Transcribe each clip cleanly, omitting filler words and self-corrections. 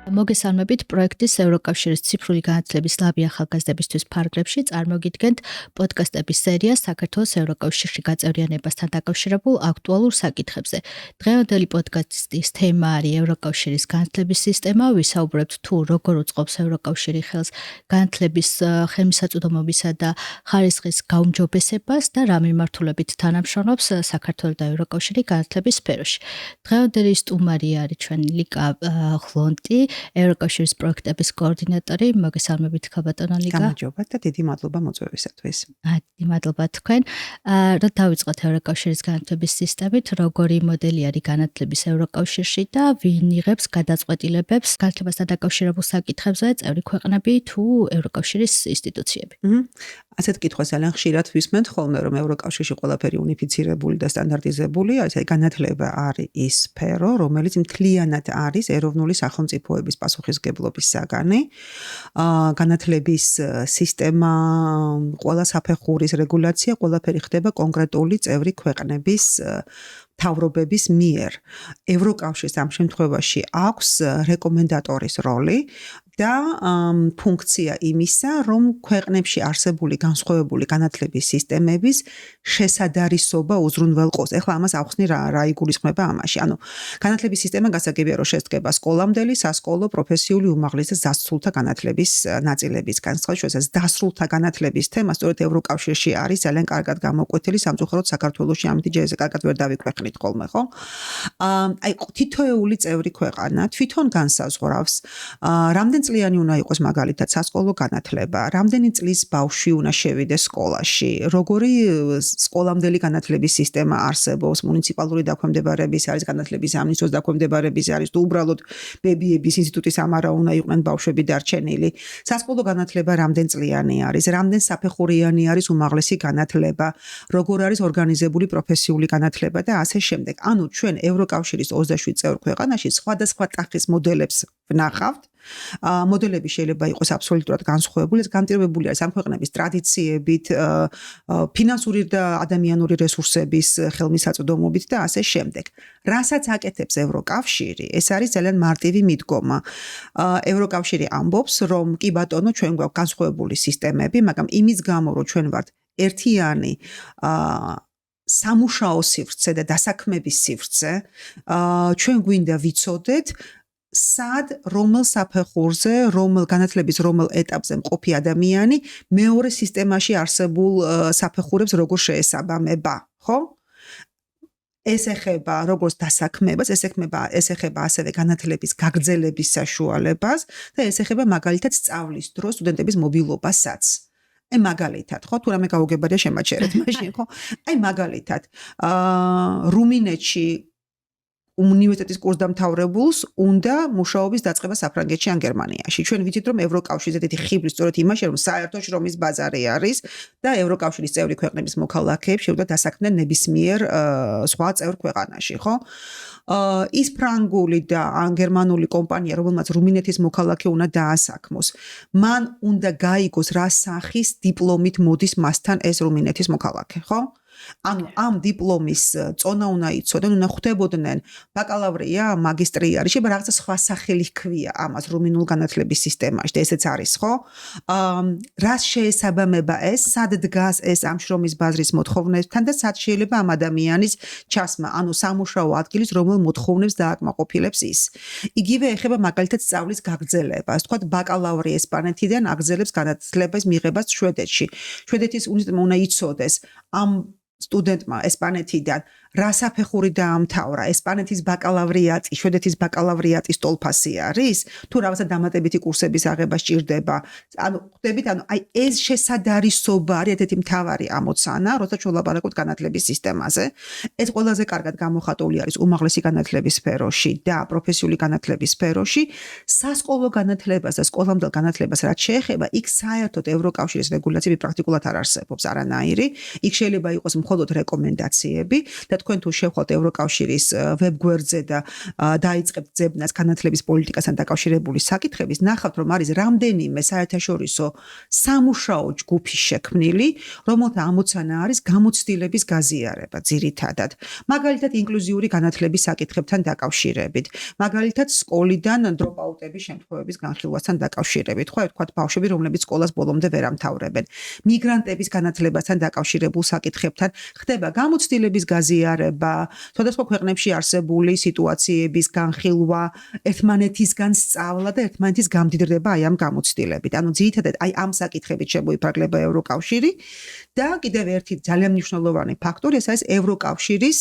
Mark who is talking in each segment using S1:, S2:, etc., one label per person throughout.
S1: მოგესალმებით პროექტის ევროკავშირის ციფრული განათლების ლაბი ახალგაზრდებისთვის ფარგლებში წარმოგიდგენთ პოდკასტების სერიას საქართველოს ევროკავშირში გაწევრიანებასთან დაკავშირებულ აქტუალურ საკითხებზე. დღევანდელი პოდკასტის თემა არის ევროკავშირის განათლების სისტემა. ვისაუბრებთ თუ როგორ უწყობს ევროკავშირი ხელს განათლების ხელმისაწვდომობისა და ხარისხის გაუმჯობესებას და რა მიმართულებით თანამშრომლობს საქართველოს და ევროკავშირი განათლების სფეროში. დღევანდელი სტუმარი არის ჩვენი ლიკა ღლონტი, ევროკავშირის პროექტების კოორდინატორი. მოგესალმებით ქალბატონო ლიკა.
S2: გამარჯობა და დიდი მადლობა მოწვევისათვის.
S1: დიდი მადლობა თქვენ. რა დავიწყოთ ევროკავშირის განათლების სისტემით, როგორი მოდელი არის განათლების ევროკავშირში და ვინ იღებს გადაწყვეტილებებს განათლებასთან დაკავშირებულ საკითხებზე, წევრი ქვეყნები თუ ევროკავშირის ინსტიტუციები?
S2: ასეთ კითხვას ძალიან ხშირად ვისმენთ ხოლმე, რომ ევროკავშირში ყველაფერი უნიფიცირებული და სტანდარტიზებული არის, აი განათლება არის ის სფერო, რომელიც მთლიანად არის ეროვნული სახელმწიფოების პასუხისმგებლობის საგანი. განათლების სისტემა, ყველა საფეხურის რეგულაცია, ყველაფერი ხდება კონკრეტული წევრი ქვეყნების მთავრობების მიერ. ევროკავშირს ამ შემთხვევაში აქვს რეკომენდატორის როლი და ფუნქცია იმისა, რომ ქვეყნებში არსებული განსხვავებული განათლების სისტემების შესადარისობა უზრუნველყოს. ეხლა ამას ავხსნი რა იგულისხმება ამაში. ანუ განათლების სისტემა გასაგებია, რომ შედგება სკოლამდელი, სასკოლო, პროფესიული, უმაღლესი და დასრულთა განათლების ნაწილებისგან. სხვადასხვა დასრულთა განათლების თემა სწორედ ევროკავშირში არის ძალიან კარგად გამოკვეთილი, სამწუხაროდ საქართველოში ამით ჯერ კარგად ვერ დავიქვეყნით ხოლმე, ხო? აი თითოეული წევრი ქვეყანა თვითონ განსაზღვრავს, რამდენ წლიანი უნდა იყოს მაგალითად სასკოლო განათლება, რამდენი წლის ბავშვი უნდა შევიდეს სკოლაში, როგორი სკოლამდელი განათლების სისტემა არსებობს, მუნიციპალური დაქვემდებარების არის, განათლების სამინისტროს დაქვემდებარების არის, თუ უბრალოდ ბებიების ინსტიტუტის ამარა უნდა იყვნენ ბავშვები დარჩენილი. სასკოლო განათლება რამდენ წლიანი არის, რამდენ საფეხურიანი არის უმაღლესი განათლება, როგორ არის ორგანიზებული პროფესიული განათლება და ასე შემდეგ. ანუ ჩვენ ევროკავშირის 27 წევრ ქვეყანაში სხვადასხვა ტახის მოდელებს ვნახავთ. მოდელები შეიძლება იყოს აბსოლუტურად განსხვავებული, ეს განპირობებული არის ამ ქვეყნების ტრადიციებით, ფინანსური და ადამიანური რესურსების ხელმისაწვდომობით და ასე შემდეგ. რასაც აკეთებს ევროკავშირი, ეს არის ძალიან მარტივი მიდგომა. ევროკავშირი ამბობს, რომ კი ბატონო, ჩვენ გვაქვს განსხვავებული სისტემები, მაგრამ იმის გამო, რომ ჩვენ ვართ ერთიანი სამუშაო სივრცე და დასაქმების სივრცე, ჩვენ გვინდა ვიცოდეთ სად, რომელ საფეხურზე, განათლების რომელ ეტაპზე მყოფი ადამიანი მეორე სისტემაში არსებულ საფეხურებს როგორ შეესაბამება, ხო? ეს ეხება როგორც დასაქმებას, ეს ეხება ასევე განათლების გაგრძელების საშუალებას და ეს ეხება მაგალითად სწავლის დროს სტუდენტების მობილობასაც. აი მაგალითად, ხო, თუ რამე გაუგებარია შემაჩერეთ მაშინ, ხო? აი მაგალითად, რუმინეთში უნივერსიტეტის კურსდამთავრებულს უნდა მუშაობის დაწყება საფრანგეთში ან გერმანიაში. ჩვენ ვიცით, რომ ევროკავშირის ერთი ხიბლი სწორედ იმაში, რომ საერთო შრომის ბაზარი არის და ევროკავშირის წევრი ქვეყნების მოქალაქეებს შეუძლიათ დასაქმდნენ ნებისმიერ სხვა წევრ ქვეყანაში, ხო? ის ფრანგული და გერმანული კომპანია, რომელმაც რუმინეთის მოქალაქე უნდა დაასაქმოს, მან უნდა გაიგოს რა სახის დიპლომით მოდის მასთან ეს რუმინეთის მოქალაქე, ხო? ანუ ამ დიპლომის წონა უნდა იცოდნენ, უნდა ხვდებოდნენ ბაკალავრია, მაგისტრია, შეიძლება რაღაცა სხვა სახელი ჰქვია ამას რუმინულ განათლების სისტემაში და ესეც არის, ხო? რას შეესაბამება ეს, სად დგას ეს ამ შრომის ბაზრის მოთხოვნებთან და სად შეიძლება ამ ადამიანის ჩასმა, ანუ სამუშაო ადგილის რომელ მოთხოვნებს დააკმაყოფილებს ის. იგივე ეხება მაგალითად სწავლის გაგრძელებას, თქვათ ბაკალავრი ესპანეთიდან აგრძელებს განათლების მიღებას შვედეთში. შვედეთის უნივერსიტეტმა უნდა იცოდეს ამ სტუდენტმა ესპანეთიდან რა საფეხური დაამთავრა, ესპანეთის ბაკალავრიატი, შვედეთის ბაკალავრიატის ტოლფასი არის, თუ რაღაცა დამატებითი კურსების აღება სჭირდება. ანუ ხვდებით, აი ეს შესადარისობა არის ერთ-ერთი მთავარი ამოცანა, როცა ჩვენ ვლაპარაკობთ განათლების სისტემაზე. ეს ყველაზე კარგად გამოხატული არის უმაღლესი განათლების სფეროში და პროფესიული განათლების სფეროში. სასკოლო განათლებას და სკოლამდელ განათლებას რაც შეეხება, იქ საერთოდ ევროკავშირის რეგულაციები პრაქტიკულად არ არსებობს არანაირი. იქ შეიძლება იყოს მხოლოდ რეკომენდაციები და თქვენ თუ შევხვდეთ ევროკავშირის ვებგვერდზე და დაიწყებთ ძებნას განათლების პოლიტიკასთან დაკავშირებული საკითხების, ნახავთ, რომ არის რამდენიმე საერთაშორისო სამუშაო ჯგუფი შექმნილი, რომელთა ამოცანა არის გამოცდილების გაზიარება ძირითადად. მაგალითად, ინკლუზიური განათლების საკითხებთან დაკავშირებით, მაგალითად, სკოლიდან დროპაუტების შემთხვევების განხილვასთან დაკავშირებით, ხო, ვთქვათ, ბავშვები, რომლებიც სკოლას ბოლომდე ვერ ამთავრებენ, მიგრანტების განათლებასთან დაკავშირებულ საკითხებთან ხდება გამოცდილების გაზიარება, სხვადასხვა ქვეყნებში არსებული სიტუაციების განხილვა, ერთმანეთისგან სწავლა და ერთმანეთის გამდიდრება აი ამ გამოცდილებით. ანუ ძირითადად აი ამ საკითხებით შემოიფარგლება ევროკავშირი და კიდევ ერთი ძალიან მნიშვნელოვანი ფაქტორი ეს არის ევროკავშირის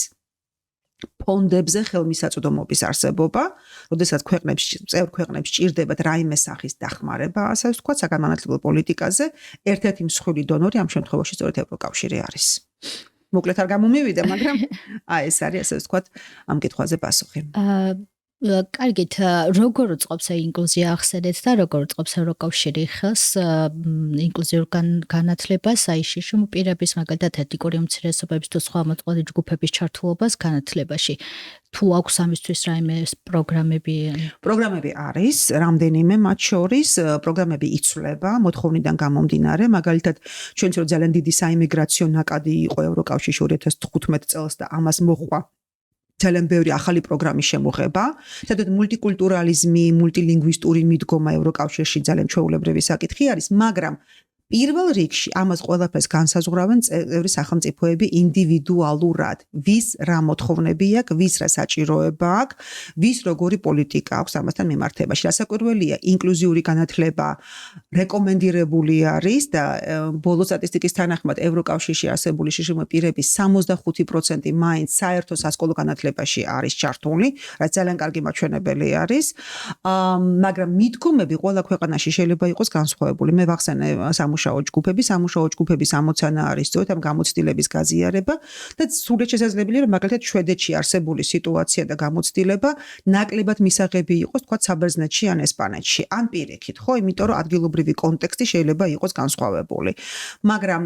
S2: ფონდებზე ხელმისაწვდომობის არსებობა, როდესაც წევრ ქვეყნებს ჭირდებათ რაიმე სახის დახმარება, ასე ვთქვათ, საგანმანათლებლო პოლიტიკაზე, ერთ-ერთი მსხვილი დონორი ამ შემთხვევაში სწორედ ევროკავშირი არის. მოკლედ არ გამომივიდა, მაგრამ ეს არის ასე ვთქვათ ამ კითხვაზე პასუხი.
S1: კარგით, როგორ უწყობს ინკლუზია ახსენეთ და როგორ უწყობს ევროკავშირი ხელს ინკლუზიურ განათლებას, აი შიშუმ პირების, მაგალითად ეთნიკური უმცირესობების თუ სხვა მოწყვლადი ჯგუფების ჩართულობას განათლებაში. თუ აქვს ამისთვის რაიმე პროგრამები?
S2: პროგრამები არის, რამდენიმე მათ შორის, პროგრამები იცვლება მოთხოვნიდან გამომდინარე, მაგალითად, ჩვენც რო ძალიან დიდი საიმიგრაციო ნაკადი იყო ევროკავშირში 2015 წელს და ამას მოჰყვა ძალიან ბევრი ახალი პროგრამის შემოღება, სადაც მულტიკულტურალიზმი, მულტილინგვისტური მიდგომა ევროკავშირში ძალიან ჩვეულებრივი საკითხი არის, მაგრამ პირველ რიგში ამას ყველაფერს განსაზღვრავენ წევრი სახელმწიფოები ინდივიდუალურად, ვის რა მოთხოვნები აქვს, ვის რა საჭიროება აქვს, ვის როგორი პოლიტიკა აქვს ამასთან მიმართებაში. რასაკვირველია, ინკლუზიური განათლება რეკომენდირებული არის და ბოლო სტატისტიკის თანახმად ევროკავშირში არსებული შიშუმ პირების 65% მაინც საერთო სასკოლო განათლებაში არის ჩართული, რაც ძალიან კარგი მაჩვენებელი არის, მაგრამ მიდგომები ყველა ქვეყანაში შეიძლება იყოს განსხვავებული. მე ვახსენე სამუშაო ჯგუფების ამოცანა არის სწორედ ამ გამოცდილების გაზიარება და სრულად შესაძლებელია რომ მაგალითად შვედეთში არსებული სიტუაცია და გამოცდილება ნაკლებად მისაღები იყოს თქვა საბერძნეთში ან ესპანეთში ან პირიქით ხო იმიტომ რომ ადგილობრივი კონტექსტი შეიძლება იყოს განსხვავებული მაგრამ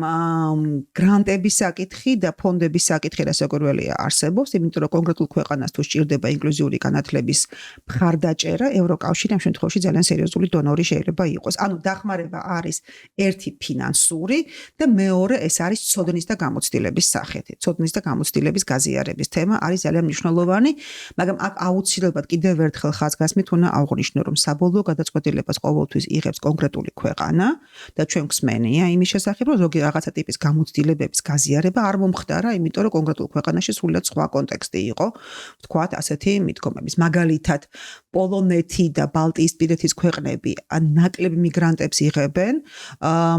S2: გრანტების საკითხი და ფონდების საკითხი რასაკვირველია არსებობს იმიტომ რომ კონკრეტულ ქვეყანას თუ სჭირდება ინკლუზიური განათლების მხარდაჭერა ევროკავშირი ამ შემთხვევაში ძალიან სერიოზული დონორი შეიძლება იყოს ანუ დახმარება არის ერთი ფინანსური და მეორე ეს არის ცოდნის და გამოცდილების სახეთი. ცოდნის და გამოცდილების გაზიარების თემა არის ძალიან მნიშვნელოვანი, მაგრამ აქ აუცილებლად კიდევ ერთხელ ხაზგასმით უნდა აღვნიშნო, რომ საბოლოო გადაწყვეტილებას ყოველთვის იღებს კონკრეტული ქვეყანა და ჩვენ გვსმენია იმის შესახებ, რომ ზოგი რაღაცა ტიპის გამოცდილებების გაზიარება არ მომხდარა, იმიტომ რომ კონკრეტულ ქვეყანაში სულად სხვა კონტექსტი იყო, ვთქვათ, ასეთი მიდგომების. მაგალითად, პოლონეთი და ბალტიისპირეთის ქვეყნები ნაკლებ მიგრანტებს იღებენ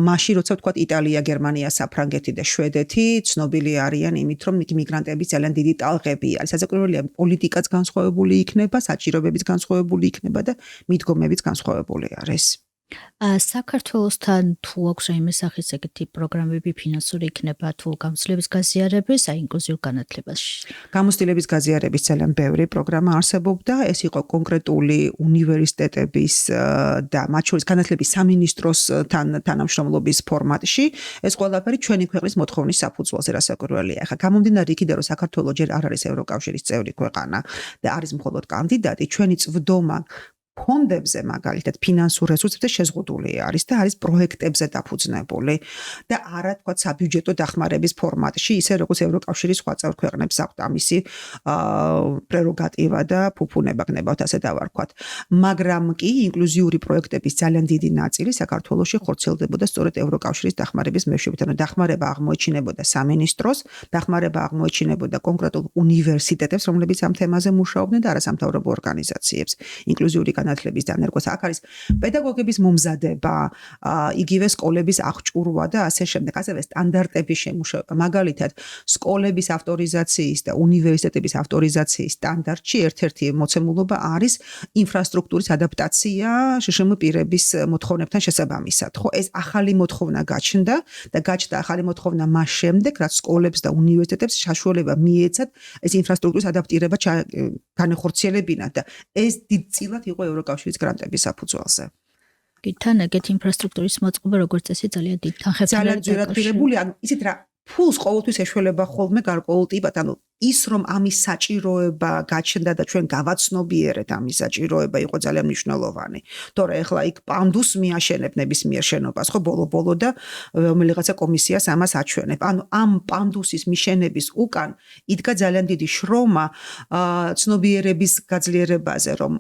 S2: მაშინ როცა ვთქვათ იტალია, გერმანია, საფრანგეთი და შვედეთი ცნობილი არიან იმით, რომ მიგრანტების ძალიან დიდი ტალღები არის. საზოგადოებრივია პოლიტიკაც განსხვავებული იქნება, საჭიროებებიც განსხვავებული იქნება და მიდგომებიც განსხვავებული არის.
S1: საქართველოსთან თუ აქვს რაიმე სახის ეგეთი პროგრამები ფინანსური იქნება თუ გამოცდილების გაზიარების აი ინკლუზიურ განათლებაში.
S2: გამოცდილების გაზიარების ძალიან ბევრი პროგრამა არსებობდა, ეს იყო კონკრეტული უნივერსიტეტების და მათ შორის განათლების სამინისტროს თანამშრომლობის ფორმატში. ეს ყველაფერი ჩვენი ქვეყნის მოთხოვნის საფუძველზე რასაკვირველია. ახლა გამომდინარე იქიდან რომ საქართველოს ჯერ არ არის ევროკავშირის წევრი ქვეყანა და არის მხოლოდ კანდიდატი, ჩვენი წვდომა ფონდებზე მაგალითად ფინანსურ რესურსებზე შეზღუდული არის და არის პროექტებზე დაფუძნებული და არა თქვა საბიუჯეტო დახმარების ფორმატში ისე როგორც ევროკავშირის სხვა წევრ ქვეყნებს აქვთ ამისი პრეროგატივა და ფუფუნება გნებავთ ასე დავარქვათ მაგრამ კი ინკლუზიური პროექტების ძალიან დიდი ნაწილი საქართველოში ხორციელდებოდა სწორედ ევროკავშირის დახმარების მეშვეობით ანუ დახმარება აღმოეჩინებოდა სამინისტროს დახმარება აღმოეჩინებოდა კონკრეტულ უნივერსიტეტებს რომლებიც ამ თემაზე მუშაობდნენ და არასამთავრობო ორგანიზაციებს ინკლუზიური განათლების დანერგვას აქ არის პედაგოგების მომზადება, იგივე სკოლების აღჭურვა და ასე შემდეგ, ასევე სტანდარტების შემუშავება. მაგალითად, სკოლების ავტორიზაციის და უნივერსიტეტების ავტორიზაციის სტანდარტში ერთ-ერთი მოცემულობა არის ინფრასტრუქტურის ადაპტაცია შშმ პირების მოთხოვნებთან შესაბამისად. ხო, ეს ახალი მოთხოვნა გაჩნდა და გაჩნდა ახალი მოთხოვნა მას შემდეგ, რაც სკოლებს და უნივერსიტეტებს საშუალება მიეცათ ეს ინფრასტრუქტურის ადაპტირება განეხორციელებინათ და ეს დიდწილად იყო ევროკავშირის გრანტების საფუძველზე.
S1: თან ეგეთ ინფრასტრუქტურის მოწყობა როგორც წესი ძალიან დიდ თანხებთან
S2: ძალიან ძვირადღირებული, ანუ ისეთ რა ფულს ყოველთვის ეშველება ხოლმე გარკვეულ ტიპად, ანუ ის რომ ამის საჭიროება გაჩნდა და ჩვენ გავაცნობიერეთ ამის საჭიროება იყო ძალიან მნიშვნელოვანი. თორე ახლა იქ პანდუს მიაშენებ ნებისმიერ შენობას, ხო, ბოლო და რომელიღაცა კომისიას ამას აჩვენებ. ანუ ამ პანდუსის მიშენების უკან იდგა ძალიან დიდი შრომა ცნობიერების გაძლიერებაზე, რომ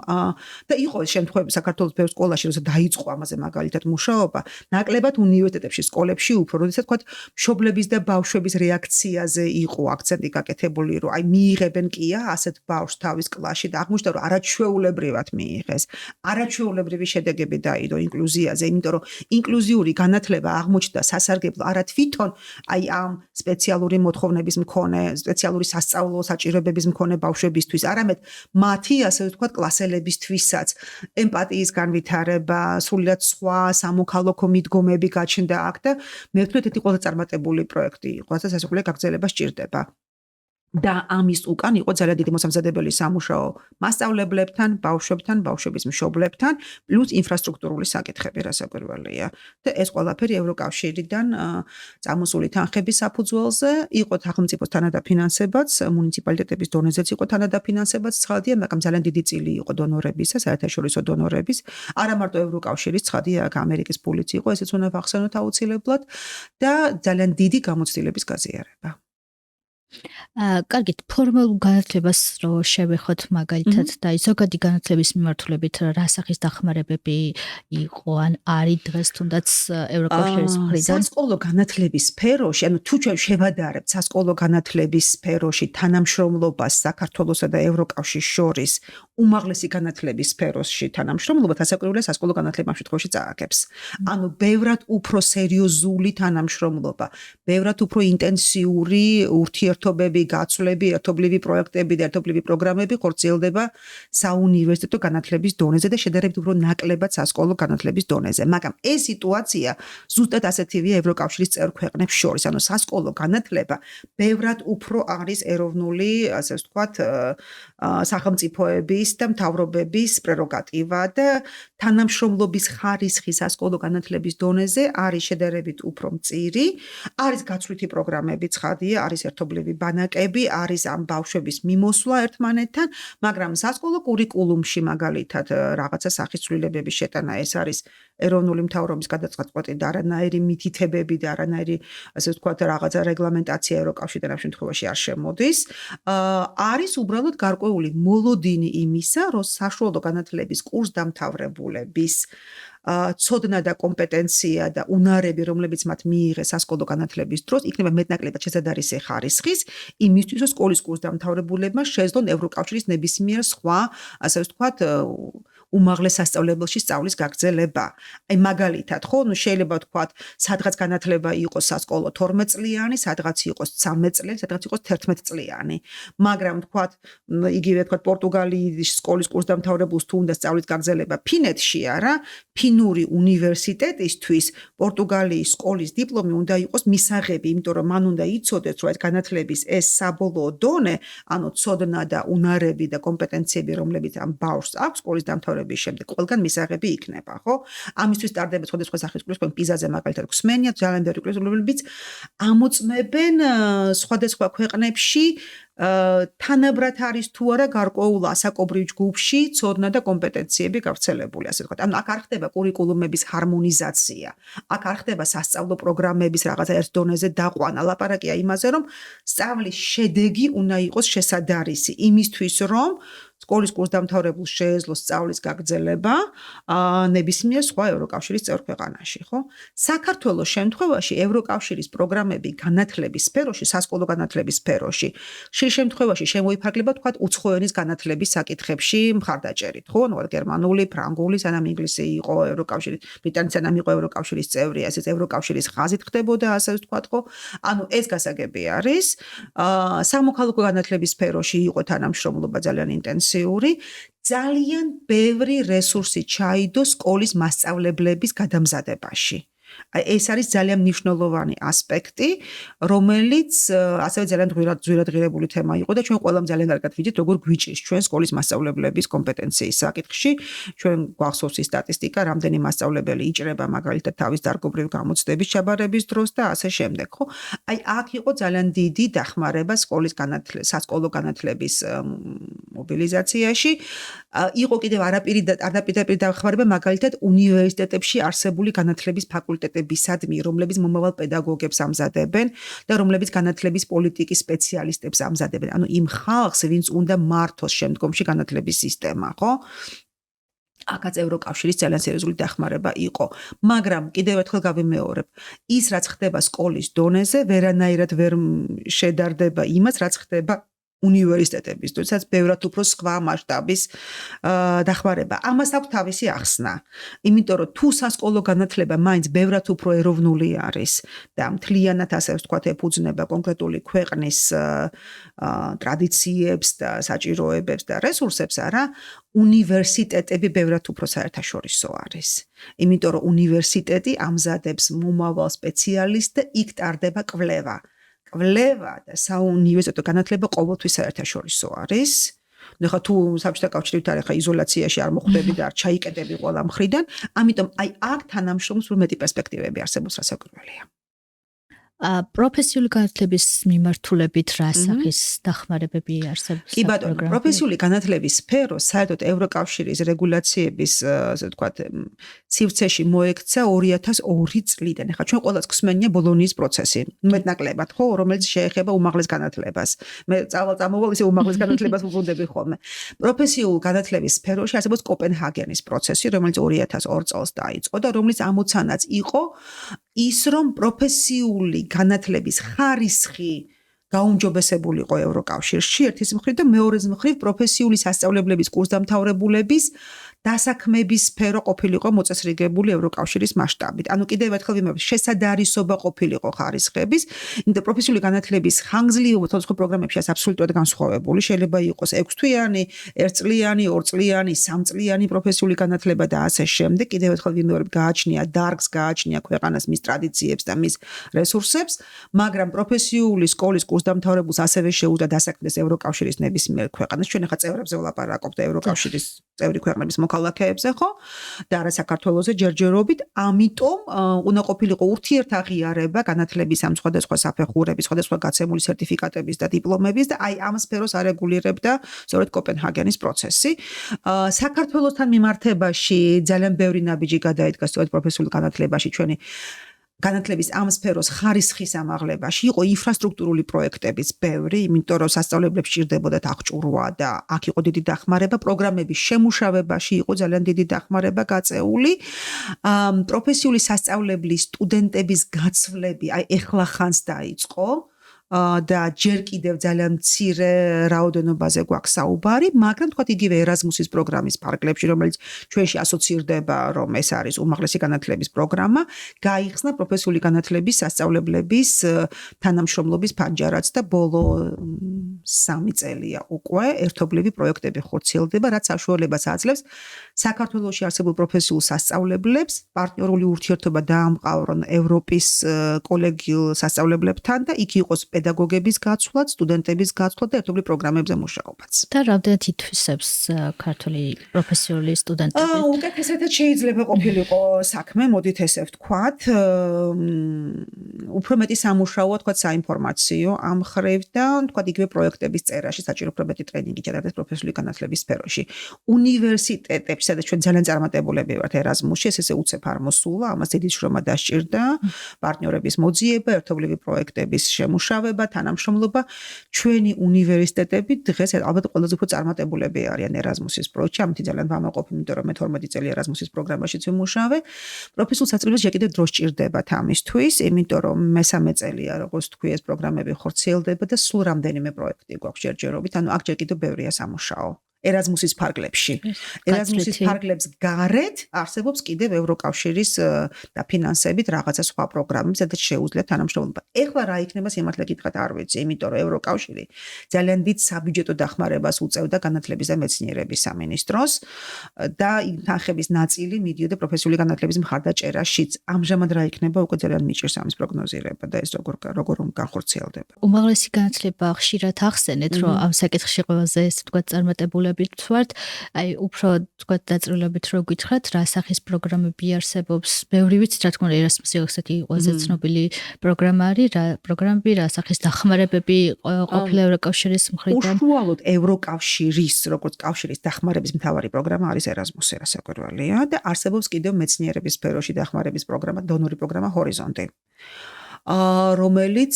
S2: და იყო ეს შემთხვევები საქართველოს ბევრ სკოლაში, როცა დაიწყო ამაზე მაგალითად მუშაობა, ნაკლებად უნივერსიტეტებში, სკოლებში უფრო, როდესაც თქვა მშობლების და ბავშვების რეაქციაზე იყო აქცენტი გაკეთებული, რომ აი მიიღებენ კია ასეთ ბავშვს თავის კლასში და აღმოჩნდა რომ არაჩვეულებრივად მიიღეს. არაჩვეულებრივი შედეგები დაიდო ინკლუზიაზე, იმიტომ რომ ინკლუზიური განათლება აღმოჩნდა სასარგებლო არა თვითონ აი ამ სპეციალური მოთხოვნების მქონე, სპეციალური სასწავლო საჭიროებების მქონე ბავშვებისთვის, არამედ მათი ასე ვთქვათ კლასელებისთვისაც ემპათიის განვითარება, სრულიად სხვა სამოქალაქო მიდგომები გაჩნდა აქ და მე ვთქვი ეს ყველა წარმატებული პროექტი იყო, რასაც სასწავლებელი გაგრძელება სჭირდება. და ამის უკან იყო ძალიან დიდი მოსამზადებელი სამუშაო მასწავლებლებთან, ბავშვებთან, ბავშვების მშობლებთან, პლუს ინფრასტრუქტურული საკითხები რასაკვირველია. და ეს ყველაფერი ევროკავშირიდან წამოსული თანხების საფუძველზე იყო სახელმწიფოს თანადაფინანსებაც, მუნიციპალიტეტების დონეზეც იყო თანადაფინანსებაც, ცხადია, მაგრამ ძალიან დიდი წილი იყო დონორებისა, საერთაშორისო დონორების, არა მარტო ევროკავშირის, ცხადია, აქ ამერიკის პულიც იყო, ესეც უნდა ვახსენოთ აუცილებლად და ძალიან დიდი გამოცდილების გაზიარება.
S1: კარგით, ფორმალურ განათლებას რო შევეხოთ მაგალითად და ზოგადი განათლების მიმართულებით რა სახის დახმარებები იყო ან არის დღეს თუნდაც ევროკავშირის მხრიდან?
S2: სასკოლო განათლების სფეროში, ანუ თუ ჩვენ შევადარებთ სასკოლო განათლების სფეროში თანამშრომლობას საქართველოსა და ევროკავშირის შორის უმაღლესი განათლების სფეროში თანამშრომლობა დასაკვირველია სასკოლო განათლება ამ შემთხვევაში წააგებს. ანუ ბევრად უფრო სერიოზული თანამშრომლობა, ბევრად უფრო ინტენსიური ურთიერთობები, გაცვლები, ერთობლივი პროექტები და ერთობლივი პროგრამები ხორციელდება საუნივერსიტეტო განათლების დონეზე და შედარებით უფრო ნაკლებად სასკოლო განათლების დონეზე. მაგრამ ეს სიტუაცია ზუსტად ასეთივეა ევროკავშირის წევრ ქვეყნებს შორის. ანუ სასკოლო განათლება ბევრად უფრო არის ეროვნული, ასე ვთქვათ, სახელმწიფოების და მთავრობების პრეროგატივა და თანამშრომლობის ხარისხი სასკოლო განათლების დონეზე არის შედარებით უფრო მწირი, არის გაცვლითი პროგრამები, ცხადია, არის ერთობლივი ბანაკები, არის ამ ბავშვების მიმოსვლა ერთმანეთთან, მაგრამ სასკოლო კურიკულუმში მაგალითად რაღაცა სახის ცვლილებების შეტანა, ეს არის ეროვნული მთავრობის გადაწყვეტი და არანაირი მითითებები და არანაირი, ასე ვთქვათ, რაღაცა რეგლამენტაცია ევროკავშირიდან ამ შემთხვევაში არ შემოდის. არის უბრალოდ გარკვეული მოლოდინი იმისა, რომ საშუალო განათლების კურსდამთავრებულების ცოდნა და კომპეტენცია და უნარები, რომლებიც მათ მიიღეს სასკოლო განათლების დროს, იქნება მეტნაკლებად შესაძარისი ხარისხის იმისთვის, რომ სკოლის კურსდამთავრებულებმა შეძლონ ევროკავშირის ნებისმიერ სხვა, ასე ვთქვათ, უმაღლეს სასწავლებელში სწავლის გაგრძელება. აი მაგალითად, ხო, ნუ შეიძლება ვთქვათ, სადღაც განათლება იყოს სასკოლო 12 წლიანი, სადღაც იყოს 13 წლიანი, სადღაც იყოს 11 წლიანი. მაგრამ ვთქვათ, იგივე ვთქვათ, პორტუგალიის სკოლის კურსდამთავრებულს თუ უნდა სწავლის გაგრძელება ფინეთში არა, ფინური უნივერსიტეტისთვის პორტუგალიის სკოლის დიპლომი უნდა იყოს მისაღები, იმიტომ რომ მან უნდა იცოდეს, რომ ეს განათლების ეს საბოლოო დონე, ანუ ცოდნა და უნარები და კომპეტენციები, რომლებიც ამ ბავშვს აქვს სკოლის დამთავრების შემდეგ ყველგან მისაღები იქნება, ხო? ამისთვის ტარდება სხვადასხვა სახის კურსები, პიზაზე მაგალითად გვსმენიათ, ძალიან ბევრი კურსები, რომლებიც ამოწმებენ სხვადასხვა ქვეყნებში თანაბრად არის თუ არა გარკვეულ ასაკობრივ ჯგუფში ცოდნა და კომპეტენციები გავრცელებული, ასე ვთქვათ. ანუ აქ არ ხდება კურიკულუმების ჰარმონიზაცია, აქ არ ხდება სასწავლო პროგრამების რაღაცა ერთ დონეზე დაყვანა, ლაპარაკია იმაზე, რომ სწავლის შედეგი უნდა იყოს შესაძარისი იმისთვის, რომ სკოლის კურსდამთავრებულს შეეძლოს სწავლის გაგრძელება ნებისმიერ სხვა ევროკავშირის წევრ ქვეყანაში, ხო? საქართველოს შემთხვევაში ევროკავშირის პროგრამები განათლების სფეროში, სასკოლო განათლების სფეროში, ხშირ შემთხვევაში შემოიფარგლება, თქვათ, უცხოენის განათლების საკითხებში მხარდაჭერით, ხო? ნუ გერმანული, ფრანგული, სანამ ინგლისი იყო ევროკავშირის, ბრიტანეთი სანამ იყო ევროკავშირის წევრი, ასეც ევროკავშირის ხაზით ხდებოდა, ასე ვთქვათ, ხო? ანუ ეს გასაგები არის. სამოქალაქო განათლების სფეროში იყო თანამშრომლობა ძალიან ინტენსიური. ძალიან ბევრი რესურსი ჩაიდო სკოლის მასწავლებლების გადამზადებაში. აი ეს არის ძალიან მნიშვნელოვანი ასპექტი, რომელიც ასევე ძალიან ძვირადღირებული თემა იყო და ჩვენ ყველამ ძალიან კარგად ვიცით, როგორ გვიჭირს ჩვენ სკოლის მასწავლებლების კომპეტენციის საკითხში. ჩვენ გვახსოვს ის სტატისტიკა, რამდენი მასწავლებელი იჭრება მაგალითად თავის დარგობრივ გამოცდების ჩაბარების დროს და ასე შემდეგ, ხო? აი აქ იყო ძალიან დიდი დახმარება სკოლის სასკოლო განათლების მობილიზაციაში. იყო კიდევ არაპირდაპირ დახმარება მაგალითად უნივერსიტეტებში არსებული განათლების ფაკულტეტებისადმი, რომლებიც მომავალ პედაგოგებს ამზადებენ და რომლებიც განათლების პოლიტიკის სპეციალისტებს ამზადებენ. ანუ იმ ხალხს, ვინც უნდა მართოს შემდგომში განათლების სისტემა, ხო? აქაც ევროკავშირის ძალიან სერიოზული დახმარება იყო. მაგრამ კიდევ ერთხელ გავიმეორებ, ის რაც ხდება სკოლის დონეზე, ვერანაირად ვერ შედარდება იმას, რაც ხდება უნივერსიტეტების, თუმცა ბევრად უფრო სხვა მასშტაბის დახმარება. ამას აქვს თავისი ახსნა. იმიტომ რომ თუ სასკოლო განათლება მაინც ბევრად უფრო ეროვნული არის და მთლიანად ასე ვთქვათ ეფუძნება კონკრეტული ქვეყნის ტრადიციებს და საჭიროებებს და რესურსებს, არა, უნივერსიტეტები ბევრად უფრო საერთაშორისო არის. იმიტომ რომ უნივერსიტეტი ამზადებს მომავალ სპეციალისტს და იქ ტარდება კვლევა. კვლევა და საუნივერსიტეტო განათლება ყოველთვის საერთაშორისო არის. ნახა თუ საბჭოთა კავშირით არ ხა იზოლაციაში არ მოხვდები და არ ჩაიკეტები ყველა მხრიდან, ამიტომ აი აქ თანამშრომლობის მეტი პერსპექტივები არსებობს რასაკვირველია.
S1: პროფესიული განათლების მიმართულებით რა სახის დახმარებები არსებობს?
S2: კი ბატონო, პროფესიული განათლების სფერო საერთოდ ევროკავშირის რეგულაციების, ასე ვთქვათ, სივრცეში მოექცა 2002 წლიდან. ეხლა ჩვენ ყველას გვსმენია ბოლონიის პროცესი, მეტნაკლებად, ხო, რომელიც შეეხება უმაღლეს განათლებას. მე წამოვალ ისე უმაღლეს განათლებას ვუბრუნდები ხოლმე. პროფესიულ განათლების სფეროში არსებობს კოპენჰაგენის პროცესი, რომელიც 2002 წელს დაიწყო და რომლის ამოცანაც იყო ის, რომ პროფესიული განათლების ხარისხი გაუმჯობესებულიყო ევროკავშირში ერთის მხრივ და მეორეს მხრივ პროფესიული სასწავლებლების კურსდამთავრებულების დასაქმების სფერო ყოფილიყო მოწესრიგებული ევროკავშირის მასშტაბით. ანუ კიდევ ერთხელ ვიმეორებ, შესადარისობა ყოფილიყო ხარისხების, იმიტომ პროფესიული განათლების ხანგრძლივობა სხვადასხვა პროგრამებში არის აბსოლუტურად განსხვავებული. შეიძლება იყოს 6 თვიანი, 1 წლიანი, 2 წლიანი, 3 წლიანი პროფესიული განათლება და ასე შემდეგ. კიდევ ერთხელ ვიმეორებ, გააჩნია დარგს, გააჩნია ქვეყანას მის ტრადიციებს და მის რესურსებს, მაგრამ პროფესიული სკოლის კურსდამთავრებულს ასევე შეუძლია დასაქმდეს ევროკავშირის ნებისმიერ ქვეყანას. ჩვენ ახლა წევრებზე ვლაპარაკობთ ევროკავშირის წევრი ქვეყნების მოქალაქეებზე, ხო? და არა საქართველოზე ჯერჯერობით, ამიტომ უნდა ყოფილიყო ურთიერთაღიარება განათლების ამ სხვადასხვა საფეხურების, სხვადასხვა გაცემული სერტიფიკატების და დიპლომების და აი ამ სფეროს არეგულირებდა სწორედ კოპენჰაგენის პროცესი. საქართველოსთან მიმართებაში ძალიან ბევრი ნაბიჯი გადაიდგა სწორედ პროფესიულ განათლებაში ჩვენი განათლების ამ სფეროს ხარისხის ამაღლებაში იყო ინფრასტრუქტურული პროექტებიც ბევრი, იმიტომ რომ სასწავლებლებს სჭირდებოდათ აღჭურვა და აქ იყო დიდი დახმარება, პროგრამების შემუშავებაში იყო ძალიან დიდი დახმარება გაწეული. პროფესიული სასწავლებლის სტუდენტების გაცვლები, აი ეხლა ხანს დაიწყო. და ჯერ კიდევ ძალიან მცირე რაოდენობაზე გვაქვს საუბარი, მაგრამ თქვათ იგივე ერაზმუსის პროგრამის ფარგლებში, რომელიც ჩვენში ასოცირდება, რომ ეს არის უმაღლესი განათლების პროგრამა, გაიხსნა პროფესიული განათლების სასწავლებლების თანამშრომლობის ფანჯარაც და ბოლო 3 წელია უკვე ერთობლივი პროექტები ხორციელდება, რაც საშუალებას აძლევს საქართველოში არსებულ პროფესიულ სასწავლებლებს პარტნიორული ურთიერთობა დაამყარონ ევროპის კოლეგიურ სასწავლებლებთან და იქ იყოს პედაგოგების გაცვლაც, სტუდენტების გაცვლაც და ერთობლივ პროგრამებზე მუშაობაც.
S1: და რამდენად ითვისებს ქართული პროფესიული სტუდენტები?
S2: უკეთესად შეიძლება ყოფილიყო საქმე, მოდით ესე ვთქვათ. უფრო მეტი სამუშაოა, თქვათ, საინფორმაციო ამ მხრივ და თქვათ იგივე პროექტების წერაში, საჭირო უფრო მეტი ტრენინგი ჩატარდეს პროფესიული განათლების სფეროში. უნივერსიტეტებში, სადაც ჩვენ ძალიან წარმატებულები ვართ ერაზმუსში, ეს ესე უცებ არ მოსულა, ამას დიდი შრომა დასჭირდა, პარტნიორების მოძიება, ერთობლივი პროექტების შემუშავება, თანამშრომლობა. ჩვენი უნივერსიტეტები დღეს ალბათ ყველაზე უფრო წარმატებულები არიან ერაზმუსის პროექტში. ამით ძალიან ვამაყობ, იმიტომ რომ მე 12 წელი ერაზმუსის პროგრამაშიც ვიმუშავე. პროფესიულ სასწავლებლებს ჯერ კიდევ დრო სჭირდებათ ამისთვის, იმიტომ რომ მესამე წელია, როგორც თქვი, ეს პროგრამები ხორციელდება და სულ რამდენიმე პროექტი გვაქვს ჯერჯერობით, ანუ აქ ჯერ კიდევ ბევრია სამუშაო. ერაზმუსის ფარგლებში. ერაზმუსის ფარგლებს გარეთ არსებობს კიდევ ევროკავშირის დაფინანსებით რაღაცა სხვა პროგრამები, სადაც შეუძლია თანამშრომლობა. ეხლა რა იქნება სიმართლე გითხრათ არ ვიცი, იმიტომ რომ ევროკავშირი ძალიან დიდ საბიუჯეტო დახმარებას უწევდა განათლების და მეცნიერების სამინისტროს და თანხების ნაწილი მიდიოდა პროფესიული განათლების მხარდაჭერაშიც. ამჟამად რა იქნება, უკვე ძალიან მიჭირს ამის პროგნოზირება და ეს როგორ განხორციელდება.
S1: უმაღლესი განათლება ხშირად ახსენეთ, რომ ამ საკითხში ყველაზე ესე ვთქვათ წარმატებულებით ვართ. აი უფრო ვთქვათ დაწვრილებით რო გითხრათ, რა სახის პროგრამები არსებობს. ბევრი ვიცით, რა თქმა უნდა, ერასმუსი ესეთი ყველაზე ცნობილი პროგრამა არის, რა პროგრამები, რა სახის დახმარებები ყოფილა ევროკავშირის მხრიდან.
S2: უშუალოდ ევროკავშირის, როგორც კავშირის დახმარების მთავარი პროგრამა არის ერასმუსი, რასაკვირველია და არსებობს კიდევ მეცნიერების სფეროში დახმარების პროგრამა, დონორი პროგრამა ჰორიზონტი. რომელიც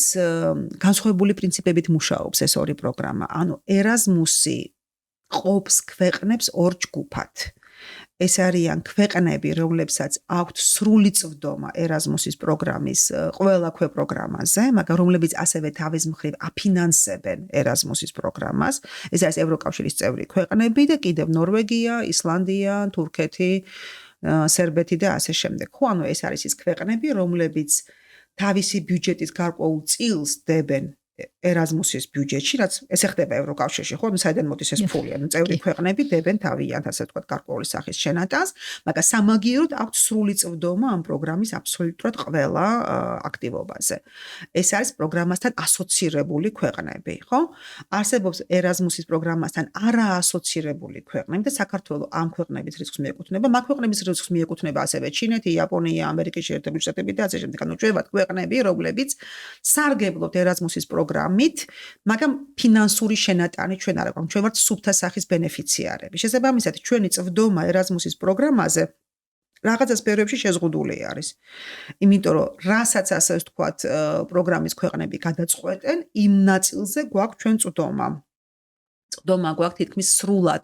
S2: განსხვავებული პრინციპებით მუშაობს ეს ორი პროგრამა. ანუ ერასმუსი ყოფს ქვეყნებს ორ ჯგუფად. ეს არიან ქვეყნები, რომლებსაც აქვთ სრული წვდომა ერასმუსის პროგრამის ყველა ქვეპროგრამაზე, მაგრამ რომლებიც ასევე თავის მხრივ აფინანსებენ ერასმუსის პროგრამას. ეს არის ევროკავშირის წევრი ქვეყნები და კიდევ ნორვეგია, ისლანდია, თურქეთი, სერბეთი და ასე შემდეგ. ხო, ანუ ეს არის ის ქვეყნები, რომლებიც თავისი ბიუჯეტის გარკვეულ წილს დებენ ერასმუსის ბიუჯეტში, რაც ესე ხდება ევროკავშირში, ხო, საიდან მოდის ეს ფული, ანუ წევრი ქვეყნები დებენ თავიანთ, ასე ვთქვათ, გარკვეული სახის შენატანს, მაგრამ სამაგიეროდ აქვთ სრული წვდომა ამ პროგრამის აბსოლუტურად ყველა აქტივობაზე. ეს არის პროგრამასთან ასოცირებული ქვეყნები, ხო? არსებობს ერასმუსის პროგრამასთან არაასოცირებული ქვეყნები და საქართველოს ამ ქვეყნების რიცხვს მიეკუთვნება, მაგ ქვეყნების რიცხვს მიეკუთვნება ასევე ჩინეთი, იაპონია, ამერიკის შეერთებული შტატები და ასე შემდეგ. ანუ ჩვენ ვართ ქვეყნები, რომლებიც სარგებლობთ ერასმუსის პროგრამით, მაგრამ ფინანსური შენატანი ჩვენ არ აქვს. ჩვენ ვართ სუფთა სახის ბენეფიციარები. შესაბამისად, ჩვენი წვდომა ერასმუსის პროგრამაზე რაღაცა სფეროებში შეზღუდული არის. იმიტომ რომ რასაც ასე ვთქვათ, პროგრამის ქვეყნები გადაწყვეტენ, იმ ნაწილზე გვაქვს ჩვენ წვდომა. წვდომა გვაქვს თითქმის სრულად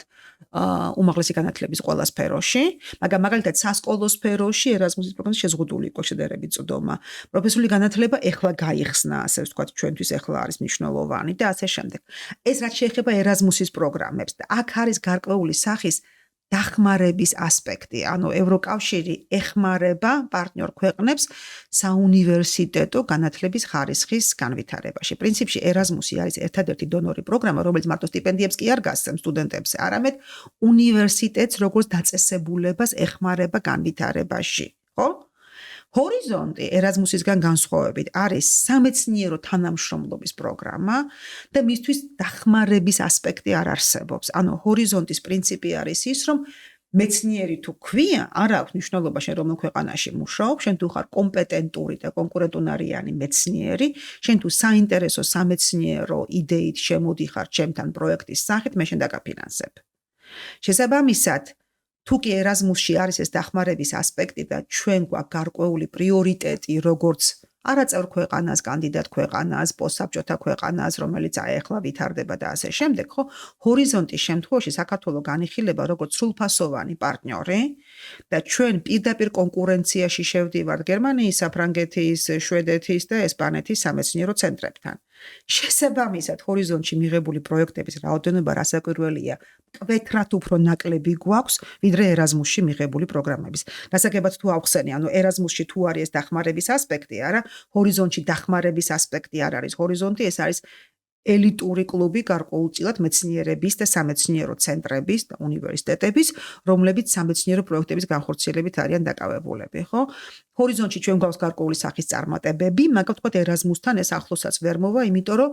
S2: უმაღლესი განათლების ყველა სფეროში, მაგრამ მაგალითად სასკოლო სფეროში ერასმუსის პროგრამის შეზღუდული იყო შედარებით წვდომა. პროფესიული განათლება ეხლა გაიხსნა, ასე ვთქვათ, ჩვენთვის ეხლა არის მნიშვნელოვანი და ასე შემდეგ. ეს რაც შეეხება ერასმუსის პროგრამებს და აქ არის გარკვეული სახის დახმარების ასპექტი, ანუ ევროკავშირი ეხმარება პარტნიორ ქვეყნებს საუნივერსიტეტო განათლების ხარისხის განვითარებაში. პრინციპში ერასმუსი არის ერთადერთი დონორი პროგრამა, რომელიც მარტო სტიპენდიებს კი არ გასცემს სტუდენტებს, არამედ უნივერსიტეტს როგორც დაწესებულებას ეხმარება განვითარებაში, ხო? ჰორიზონტი ერასმუსისგან განსხვავებით არის სამეცნიერო თანამშრომლობის პროგრამა და მისთვის დახმარების ასპექტი არ არსებობს. ანუ ჰორიზონტის პრინციპი არის ის, რომ მეცნიერი თუ ქვია, არ აქვს მნიშვნელობა შენ რომელ ქვეყანაში მუშაობ, შენ თუ ხარ კომპეტენტური და კონკურენტუნარიანი მეცნიერი, შენ თუ საინტერესო სამეცნიერო იდეით შემოდიხარ ჩემთან პროექტის სახით, მე შენ დაგაფინანსებ. შესაბამისად, თუ კი ერასმუსში არის ეს დახმარების ასპექტი და ჩვენ გვაქვს გარკვეული პრიორიტეტი, როგორც არაწევრ ქვეყანას, კანდიდატ ქვეყანას, პოსტსაბჭოთა ქვეყანას, რომელიც ახლა ვითარდება და ასე შემდეგ, ხო? ჰორიზონტის შემთხვევაში საქართველოს განიხილება როგორც სრულფასოვანი პარტნიორი და ჩვენ პირდაპირ კონკურენციაში შევდივართ გერმანიის, საფრანგეთის, შვედეთის და ესპანეთის სამეცნიერო ცენტრებთან. შესაბამისად, ჰორიზონტში მიღებული პროექტების რაოდენობა რასაკვირველია, მკვეთრად უფრო ნაკლები გვაქვს, ვიდრე ერasmusში მიღებული პროგრამების. გასაგებად თუ ავხსენი, ანუ ერasmusში თუ არის ეს დახმარების ასპექტი, არა, ჰორიზონტში დახმარების ასპექტი არ არის. ჰორიზონტი ეს არის ელიტური კლუბი გარკვეულწილად მეცნიერების და სამეცნიერო ცენტრების და უნივერსიტეტების, რომლებიც სამეცნიერო პროექტების განხორციელებით არიან დაკავებულები, ხო? ჰორიზონტში ჩვენ გვაქვს გარკვეული სახის წარმატებები, მაგრამ თქვათ ერasmusთან ეს ახლოსაც ვერ მოვა, იმიტომ რომ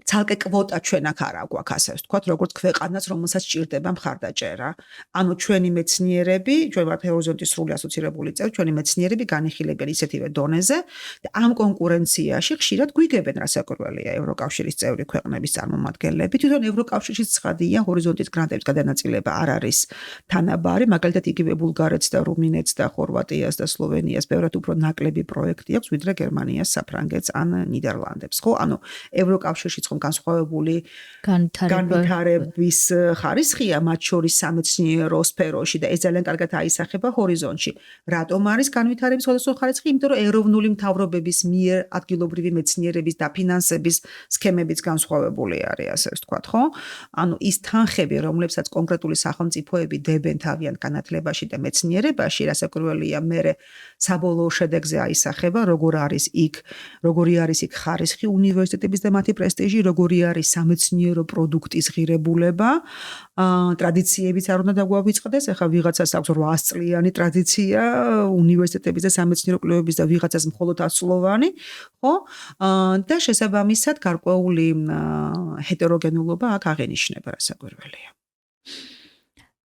S2: ცალკე კვოტა ჩვენ აქ არ აქვს, ასე ვთქვათ, როგორც ქვეყანას, რომელსაც სჭირდება მხარდაჭერა. ანუ ჩვენი მეცნიერები, ჩვენ ვართ ჰორიზონტის სრული ასოცირებული წევრი, ჩვენი მეცნიერები განიხილებიან ისეთივე დონეზე და ამ კონკურენციაში ხშირად გვიგებენ რასაკვირველია ევროკავშირის წევრი ქვეყნების წარმომადგენლები. თვითონ ევროკავშირშიც ცხადია, ჰორიზონტის გრანტების გადანაწილება არ არის თანაბარი, მაგალითად იგივე ბულგარეთს და რუმინეთს და ხორვატიას და სლოვენიას ბევრად უფრო ნაკლები პროექტი აქვს, ვიდრე გერმანიას, საფრანგეთს ან ნიდერლანდებს, ხო? ანუ ევროკავშირშიც რიცხომ განსხვავებული
S1: განვითარების
S2: ხარისხია მათ შორის სამეცნიერო სფეროში და ეს ძალიან კარგად აისახება ჰორიზონტში. რატომ არის განვითარების სხვადასხვა ხარისხი? იმიტომ რომ ეროვნული მთავრობების მიერ ადგილობრივი მეცნიერების დაფინანსების სქემებიც განსხვავებული არის, ასე ვთქვათ, ხო? ანუ ის თანხები, რომლებსაც კონკრეტული სახელმწიფოები დებენ თავიანთ განათლებაში და მეცნიერებაში, რასაკვირველია, მერე საბოლოო შედეგზე აისახება, როგორი არის იქ ხარისხი უნივერსიტეტების და მათი პრესტიჟი, როგორი არის სამეცნიერო პროდუქტის ღირებულება, ტრადიციებიც არ უნდა დაგვავიწყდეს, ახლა ვიღაცას აქვს 800 წლიანი ტრადიცია უნივერსიტეტების და სამეცნიერო კვლევების და ვიღაცას მხოლოდ 100 წლოვანი, ხო? და შესაბამისად გარკვეული ჰეტეროგენულობა აქ აღენიშნება, რასაკვირველია.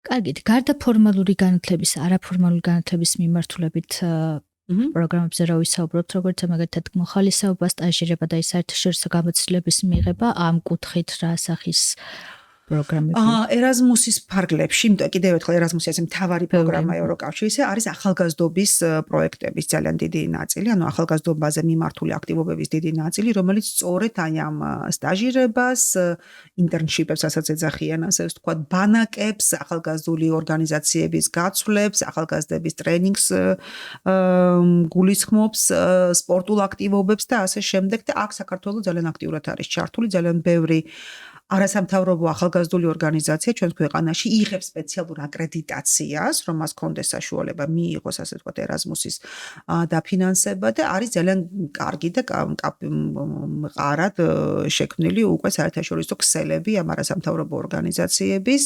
S1: კარგით, გარდა ფორმალური განათლების, არაფორმალური განათლების მიმართულებით პროგრამებზე რა ვისაუბრებთ, როგორც მაგალითად მოხალისეობა, სტაჟირება და საერთაშორისო გამოცდილების მიღება, ამ კუთხით რა სახის პროგრამები?
S2: ერაზმუსის ფარგლებში, იმიტომ კიდევ ერთხელ ერაზმუსი ეს მთავარი პროგრამა ევროკავშირისა არის ახალგაზრდობის პროექტების ძალიან დიდი ნაწილი, ანუ ახალგაზრდობაზე მიმართული აქტივობების დიდი ნაწილი, რომელიც სწორედ აი ამ სტაჟირებას, ინტერნშიპებს, რასაც ეძახიან, ასე ვთქვათ, ბანაკებს, ახალგაზრდული ორგანიზაციების გაცვლებს, ახალგაზრდების ტრენინგს გულისხმობს, სპორტულ აქტივობებს და ასე შემდეგ და აქ საქართველოს ძალიან აქტიურად არის ჩართული, ძალიან ბევრი არასამთავრობო ახალგაზრდული ორგანიზაცია ჩვენს ქვეყანაში იღებს სპეციალურ აკრედიტაციას, რომ მას კონდეს საშუალება მიიღოს, ასე ვთქვათ, ერაზმუსის დაფინანსება და არის ძალიან კარგი და მყარად შექმნილი უკვე საერთაშორისო ქსელები ამ არასამთავრობო ორგანიზაციების.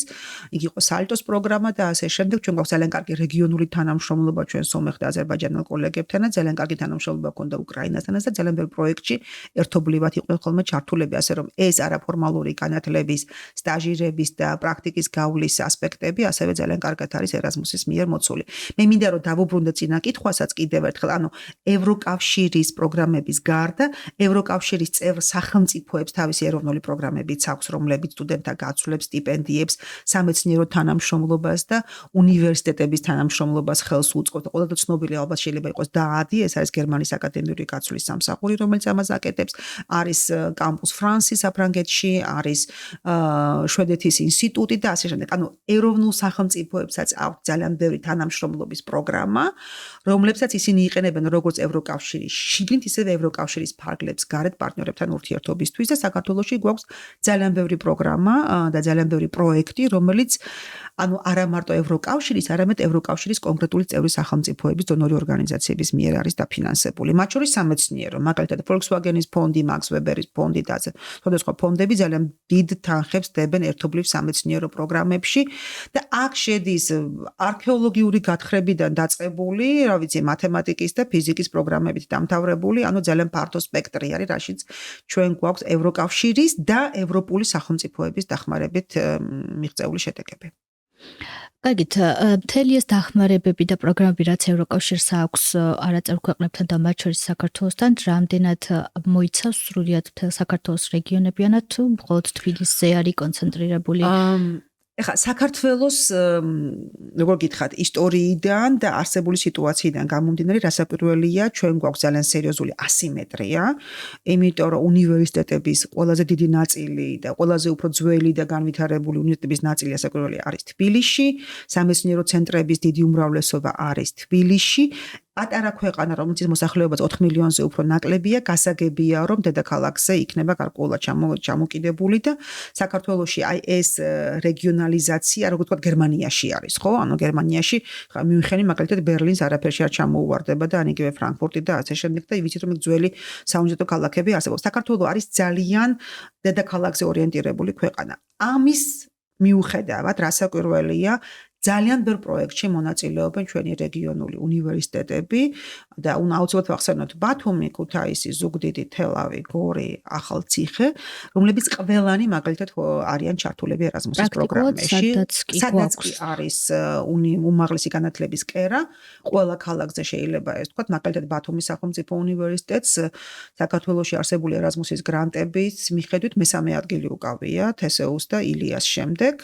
S2: იქ იყო სალტოს პროგრამა და ასე შემდეგ. ჩვენ გვაქვს ძალიან კარგი რეგიონული თანამშრომლობა ჩვენ სომეხ და აზერბაიჯანელ კოლეგებთანაც, ძალიან კარგი თანამშრომლობა ჰქონდა უკრაინასთანაც და ძალიან ბევრ პროექტში ერთობლივად იყვნენ ხოლმე ჩართულები, ასე რომ ეს არაფორმალური განათლების, სტაჟირების და პრაქტიკის გავლის ასპექტები ასევე ძალიან კარგად არის ერაზმუსის მიერ მოცული. მე მინდა რომ დავუბრუნდე წინა კითხვასაც კიდევ ერთხელ, ანუ ევროკავშირის პროგრამების გარდა, ევროკავშირის წევრ სახელმწიფოებს თავისი ეროვნული პროგრამებიც აქვს, რომლებიც სტუდენტთა გაცვლებს, სტიპენდიებს, სამეცნიერო თანამშრომლობას და უნივერსიტეტების თანამშრომლობას ხელს უწყობს. ყველაზე ცნობილი ალბათ შეიძლება იყოს დაადი, ეს არის გერმანიის აკადემიური გაცვლის სამსახური, რომელიც ამას აკეთებს, არის კამპუს ფრანსი საფრანგეთში, არის შვედეთის ინსტიტუტი და ასე შემდეგ. ანუ ეროვნულ სახელმწიფოებსაც აქვს ძალიან ბევრი თანამშრომლობის პროგრამა, რომლებსაც ისინი იყენებენ როგორც ევროკავშირის შიგნით, ისევე ევროკავშირის ფარგლებს გარეთ პარტნიორებთან ურთიერთობისთვის და საქართველოში გვაქვს ძალიან ბევრი პროგრამა და ძალიან ბევრი პროექტი, რომელიც ანუ არა მარტო ევროკავშირის, არამედ ევროკავშირის კონკრეტული წევრი სახელმწიფოების დონორი ორგანიზაციების მიერ არის დაფინანსებული. მათ შორის სამეცნიერო, მაგალითად Volkswagen-ის ფონდი, Max Weber-ის ფონდი და სხვადასხვა ფონდები ძალიან დიდ თანხებს დებენ ერთობლივ სამეცნიერო პროგრამებში და აქ შედის არქეოლოგიური გათხრებიდან დაწყებული, რა ვიცი, მათემატიკის და ფიზიკის პროგრამებით დამთავრებული, ანუ ძალიან ფართო სპექტრი არის, რაშიც ჩვენ გვაქვს ევროკავშირის და ევროპული სახელმწიფოების დახმარებით მიღწეული შედეგები.
S1: კარგით, მთელი ეს დახმარებები და პროგრამები, რაც ევროკავშირს აქვს არაწევრ ქვეყნებთან და მათ შორის საქართველოსთან, რამდენად მოიცავს სრულიად მთელ საქართველოს რეგიონებიანად თუ მხოლოდ თბილისზე არის კონცენტრირებული?
S2: ეხლა საქართველოს როგორ გითხრათ, ისტორიიდან და არსებული სიტუაციიდან გამომდინარე, რასაკვირველია, ჩვენ გვაქვს ძალიან სერიოზული ასიმეტრია, იმიტომ რომ უნივერსიტეტების ყველაზე დიდი ნაწილი და ყველაზე უფრო ძველი და განვითარებული უნივერსიტეტების ნაწილი რასაკვირველია არის თბილისში, სამეცნიერო ცენტრების დიდი უმრავლესობა არის თბილისში. პატარა ქვეყანა, რომელზეც მოსახლეობაც 4 მილიონზე უფრო ნაკლებია, გასაგებია, რომ დედაქალაქზე იქნება გარკვეულად ჩამოკიდებული და საქართველოში აი ეს რეგიონალიზაცია, როგორც ვთქვათ, გერმანიაში არის, ხო? ანუ გერმანიაში მიუნხენი მაგალითად ბერლინს არაფერში არ ჩამოუვარდება და ანიგივე ფრანკფურტი და ასე შემდეგ და ვიცით რომ ძველი საუნივერსიტეტო ქალაქები არსებობს. საქართველო არის ძალიან დედაქალაქზე ორიენტირებული ქვეყანა. ამის მიუხედავად, რასაკვირველია, ძალიან ბევრ პროექტში მონაწილეობენ ჩვენი რეგიონული უნივერსიტეტები და აუცილებლად ვახსენოთ ბათუმი, ქუთაისი, ზუგდიდი, თელავი, გორი, ახალციხე, რომლებიც ყველანი მაგალითად არიან ჩართულები ერაზმუსის პროგრამაში. სადაც კი არის უმაღლესი განათლების კერა, ყველა ქალაქზე შეიძლება ეს ვთქვათ, მაგალითად ბათუმის სახელმწიფო უნივერსიტეტს საქართველოში არსებული ერაზმუსის გრანტების მიხედვით მესამე ადგილი უკავია თესეუს და ილიას შემდეგ,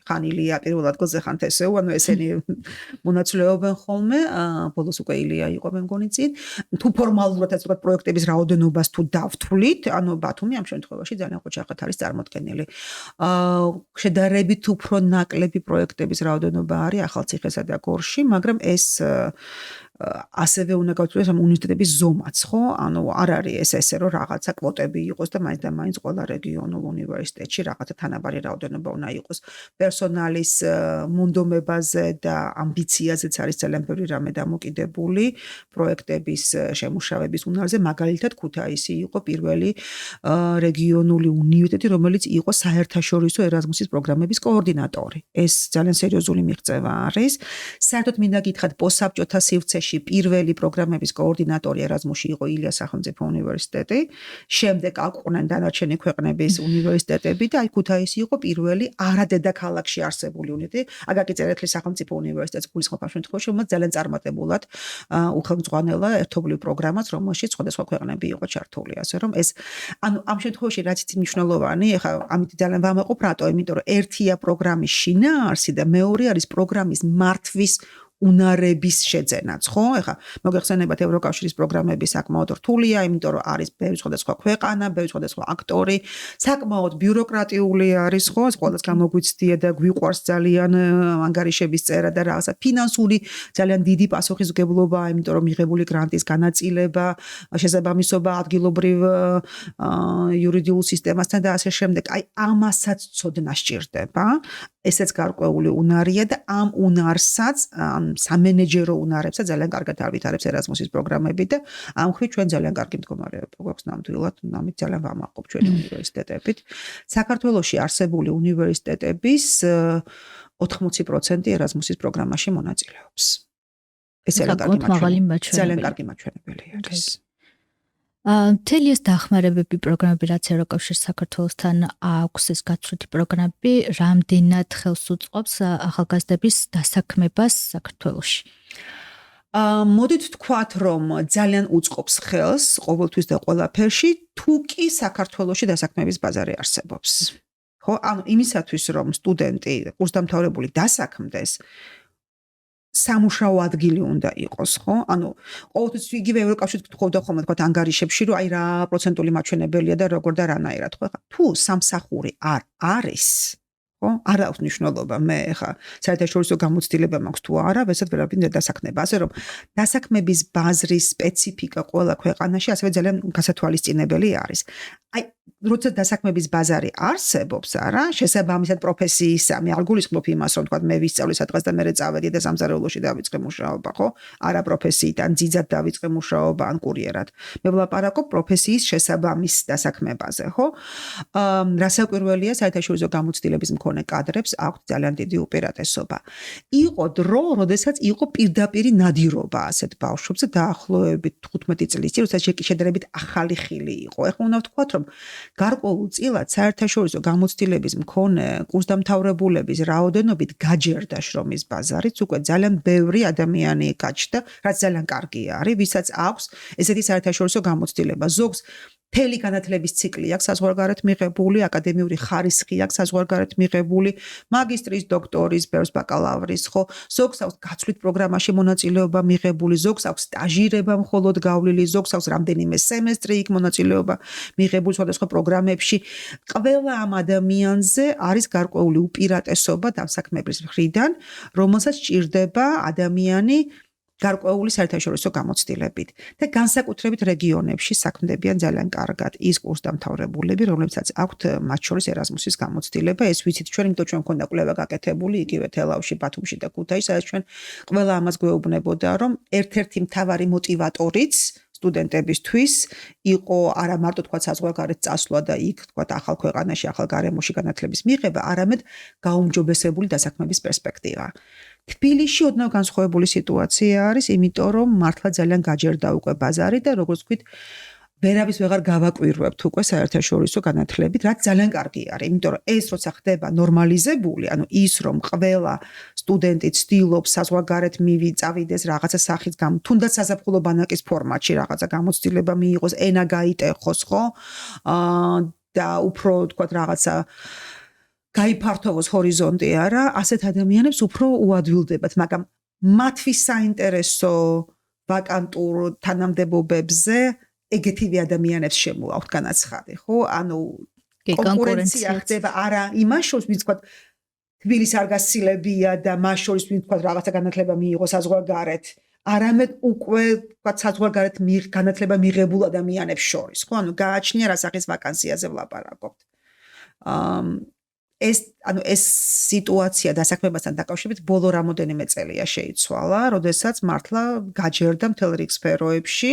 S2: ხან ილია პირველ ადგილზე, ხან თესეუს ისევ, ანუ ესენი მონაცვლეობენ ხოლმე, ბოლოს უკვე ილია იყო მე მგონი წინ. თუ ფორმალურად ასე ვთქვათ პროექტების რაოდენობას თუ დავთვლით, ანუ ბათუმი ამ შემთხვევაში ძალიან ოჯახად არის წარმოდგენილი. შედარებით უფრო ნაკლები პროექტების რაოდენობა არის ახალციხესა და გორში, მაგრამ ეს ასევე უნდა გავთვლოთ ამ უნივერსიტეტების ზომაც, ხო? ანუ არ არის ეს ესე რომ რაღაცა კვოტები იყოს და მაინც და მაინც ყველა რეგიონულ უნივერსიტეტში რაღაცა თანაბარი რაოდენობა უნდა იყოს. პერსონალის მონდომებაზე და ამბიციაზეც არის ძალიან ბევრი რამე დამოკიდებული პროექტების შემუშავების უნარზე, მაგალითად ქუთაისი იყო პირველი რეგიონული უნივერსიტეტი, რომელიც იყო საერთაშორისო ერაზმუსის პროგრამების კოორდინატორი. ეს ძალიან სერიოზული მიღწევა არის. საერთოდ მინდა გითხრათ, პოსტსაბჭოთა სივრცეში პირველი პროგრამების კოორდინატორი ერაზმუსში იყო ილიას სახელმწიფო უნივერსიტეტი. შემდეგ აყვნენ დანარჩენი ქვეყნების უნივერსიტეტები და აი ქუთაისი იყო პირველი არადედაქალაქში არსებული უნივერსიტეტი. აგაკი წერეთლის სახელმწიფო უნივერსიტეტს გულისხმობ ამ შემთხვევაში, რომელიც ძალიან წარმატებულად უხელმძღვანელა ერთობლივ პროგრამას, რომელშიც სხვადასხვა ქვეყნები იყო ჩართული, ასე რომ ეს ანუ ამ შემთხვევაში რაც იცი მნიშვნელოვანი, ეხლა ამით ძალიან ვამაყობ რატო, იმიტომ რომ ერთია პროგრამის შინაარსი და მეორე არის პროგრამის მართვის უნარების შეძენაც, ხო? ეხლა მოგეხსენებათ ევროკავშირის პროგრამები საკმაოდ რთულია, იმიტომ რომ არის ბევრი სხვადასხვა ქვეყანა, ბევრი სხვადასხვა აქტორი, საკმაოდ ბიუროკრატიული არის, ხო? ეს ყველას გამოგვიცდია და გვიყვარს ძალიან ანგარიშების წერა და რაღაცა ფინანსური ძალიან დიდი პასუხისმგებლობაა, იმიტომ რომ მიღებული გრანტის განაწილება, შესაბამისობა ადგილობრივ იურიდიულ სისტემასთან და ასე შემდეგ. აი ამასაც ცოდნა სჭირდება. ესეც გარკვეული უნარია და ამ უნარსაც სამენეჯერო უნარებსაც ძალიან კარგად ავითარებს ერაზმუსის პროგრამები და ამ ხრი ჩვენ ძალიან კარგი მდგომარეობა გვაქვს ნამდვილად, ამით ძალიან ვამაყობ ჩვენი უნივერსიტეტებით. საქართველოში არსებული უნივერსიტეტების 80% ერაზმუსის პროგრამაში მონაწილეობს. ეს ძალიან კარგი მაჩვენებელი არის.
S1: მთელი ეს დახმარებები პროგრამები, რაც ევროკავშირის საქართველოსთან აქვს, ეს გაცვლითი პროგრამები, რამდენად ხელს უწყობს ახალგაზრდების დასაქმებას საქართველოში?
S2: მოდით ვთქვათ, რომ ძალიან უწყობს ხელს ყოველთვის და ყველაფერში, თუ კი საქართველოში დასაქმების ბაზარი არსებობს. ხო, ანუ იმისათვის, რომ სტუდენტი, კურსდამთავრებული დასაქმდეს, სამუშაო ადგილი უნდა იყოს, ხო? ანუ ყოველთვის იგივე ევროკავშირით გთხოვდა ხოლმე თქვა ანგარიშებში, რომ აი რა პროცენტული მაჩვენებელია და როგორ და რანაირად, ხო? თუ სამსახური არ არის, ხო? არ აქვს მნიშვნელობა, მე ხა საერთაშორისო გამოცდილება მაქვს თუ არა, ვესაც ვერაფინ დასაქმება. ასე რომ დასაქმების ბაზრის სპეციფიკა ყველა ქვეყანაში ასევე ძალიან გასათვალისწინებელი არის. აი როცა დასაქმების ბაზარი არსებობს, არა, შესაბამისად პროფესიის, მე არ გულისხმობ იმას, რომ თქვა მე ვისწავლე სადღაც და მე წავედი და სამზარეულოში დავიწყე მუშაობა, ხო? არა პროფესიიდან ძიძად დავიწყე მუშაობა ან კურიერად. მე ვლაპარაკობ პროფესიის შესაბამის დასაქმებაზე, ხო? რასაკვირველია, საერთაშორისო გამოცდილების მქონე კადრებს აქვთ ძალიან დიდი უპირატესობა. იყო დრო, როდესაც იყო პირდაპირი ნადირობა ასეთ ბავშვებზე დაახლოებით 15 წლის წინ, როდესაც შედარებით ახალი ხილი იყო. ეხლა უნდა ვთქვათ, რომ გარკვეულწილად საერთაშორისო გამოცდილების მქონე კურსდამთავრებულების რაოდენობით გაჯერდა შრომის ბაზარიც, უკვე ძალიან ბევრი ადამიანი გაჩნდა, რაც ძალიან კარგი არის, ვისაც აქვს ესეთი საერთაშორისო გამოცდილება. ზოგს მთელი განათლების ციკლი აქვს საზღვარგარეთ მიღებული, აკადემიური ხარისხი აქვს საზღვარგარეთ მიღებული, მაგისტრის, დოქტორის, ბევრს ბაკალავრის, ხო? ზოგს აქვს გაცვლით პროგრამაში მონაწილეობა მიღებული, ზოგს აქვს სტაჟირება მხოლოდ გავლილი, ზოგს აქვს რამდენიმე სემესტრი იქ მონაწილეობა მიღებული სხვადასხვა პროგრამებში. ყველა ამ ადამიანზე არის გარკვეული უპირატესობა დასაქმების მხრიდან, რომელსაც სჭირდება ადამიანი გარკვეული საერთაშორისო გამოცდილებით და განსაკუთრებით რეგიონებში საქმდებიან ძალიან კარგად ის კურსდამთავრებულები, რომლებსაც აქვთ მათ შორის ერაზმუსის გამოცდილება. ეს ვიცით ჩვენ, იმიტომ ჩვენ მქონდა კვლევა გაკეთებული იგივე თელავში, ბათუმში და ქუთაისში, სადაც ჩვენ ყველა ამას გვეუბნებოდა, რომ ერთ-ერთი მთავარი мотиваტორიც სტუდენტებისთვის იყო არა მარტო თქვა საზღვარგარეთ წასვლა და იქ თქვა ახალ ქვეყანაში, ახალ გარემოში განათლების მიღება, არამედ გაუმჯობესებული დასაქმების პერსპექტივა. თბილისში ოდნავ განსხვავებული სიტუაცია არის, იმიტომ რომ მართლა ძალიან გაჯერდა უკვე ბაზარი და როგორც ვთქვით, ვერავის ვეღარ გავაკვირვებთ უკვე საერთაშორისო განათლებით, რაც ძალიან კარგი არის, იმიტომ რომ ეს როცა ხდება ნორმალიზებული, ანუ ის რომ ყველა სტუდენტი ცდილობს საზღვარგარეთ წავიდეს რაღაცა სახის თუნდაც საზაფხულო ბანაკის ფორმატში რაღაცა გამოცდილება მიიღოს, ენა გაიტეხოს, ხო? და უფრო თქვა რაღაცა გაიფართოვოს ჰორიზონტი არა, ასეთ ადამიანებს უფრო უადვილდებათ, მაგრამ მათთვის საინტერესო ვაკანტურ თანამდებობებზე ეგეთივე ადამიანებს შემოაქვთ განაცხადი, ხო? ანუ კონკურენცია ხდება არა იმას შორის, ვინც თქვა თბილისს არ გასცილებია და მას შორის ვინც თქვა რაღაცა განათლება მიიღო საზღვარგარეთ, არამედ უკვე თქვა საზღვარგარეთ განათლება მიღებულ ადამიანებს შორის, ხო? ანუ გააჩნია რა სახის ვაკანსიაზე ვლაპარაკობთ. ეს სიტუაცია დასაქმებასთან დაკავშირებით ბოლო რამოდენიმე წელია შეიცვალა, როდესაც მართლა გაჯერდა მთელ რიგ სფეროებში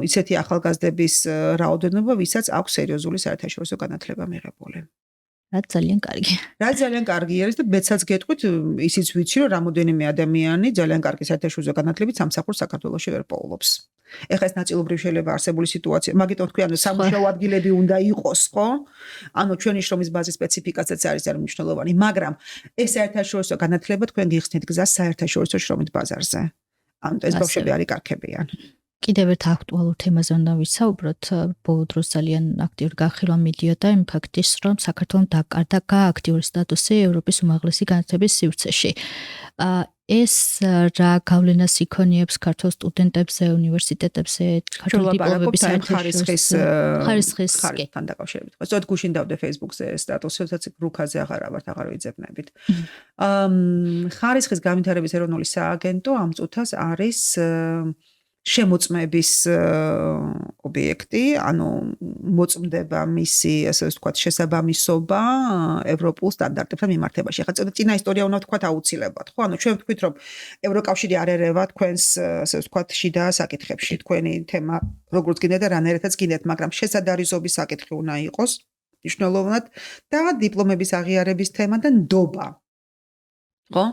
S2: ისეთი ახალგაზრდების რაოდენობა, ვისაც აქვს სერიოზული საერთაშორისო განათლება მიღებული.
S1: რაც ძალიან კარგი.
S2: რაც ძალიან კარგი არის და მეცაც გეტყვით, ისიც ვიცი, რომ რამოდენიმე ადამიანი ძალიან კარგი საერთაშორისო განათლებით სამსახურს საქართველოში ვერ პოულობს. ეხლა ეს ნაწილობრივ შეიძლება არსებული სიტუაცია, მაგიტომ თქვი, ანუ სამუშაო ადგილები უნდა იყოს, ხო? ანუ ჩვენი შრომის ბაზის სპეციფიკაცაც არის მნიშვნელოვანი, მაგრამ ეს საერთაშორისო განათლება თქვენ გიხსნით გზას საერთაშორისო შრომით ბაზარზე. ანუ ეს ბავშვები არ იკარგებიან.
S1: კიდევ ერთ აქტუალურ თემაზე უნდა ვისაუბროთ, ბოლო დროს ძალიან აქტიური განხილვა მიდიოდა იმ ფაქტის, რომ საქართველოს დაკარგა აქტიური სტატუსი ევროპის უმაღლესი განათლების სივრცეში. ეს რა გავლენას იქონიებს ქართულ სტუდენტებზე, უნივერსიტეტებზე, ქართულ დიპლომების
S2: ხარისხისთან დაკავშირებით. სწორედ გუშინ დავდე Facebook-ზე სტატუსი, როდესაც რუქაზე აღარ ვიძებნებით. ხარისხის განვითარების ეროვნული სააგენტო ამ წუთას არის შემოწმების ობიექტი, ანუ მოწმდება მისი, ასე ვთქვათ, შესაბამისობა ევროპულ სტანდარტებთან მიმართებაში. ახლა წინა ისტორია უნდა ვთქვათ აუცილებლად, ხო? ანუ ჩვენ ვთქვით, რომ ევროკავშირი არ ერევა თქვენს, ასე ვთქვათ, შიდა საკითხებში, თქვენი თემა როგორც გინდათ და რანაირადაც გინდათ, მაგრამ შესაძარისობის საკითხი უნდა იყოს მნიშვნელოვნად და დიპლომების აღიარების თემა და ნდობა. ხო?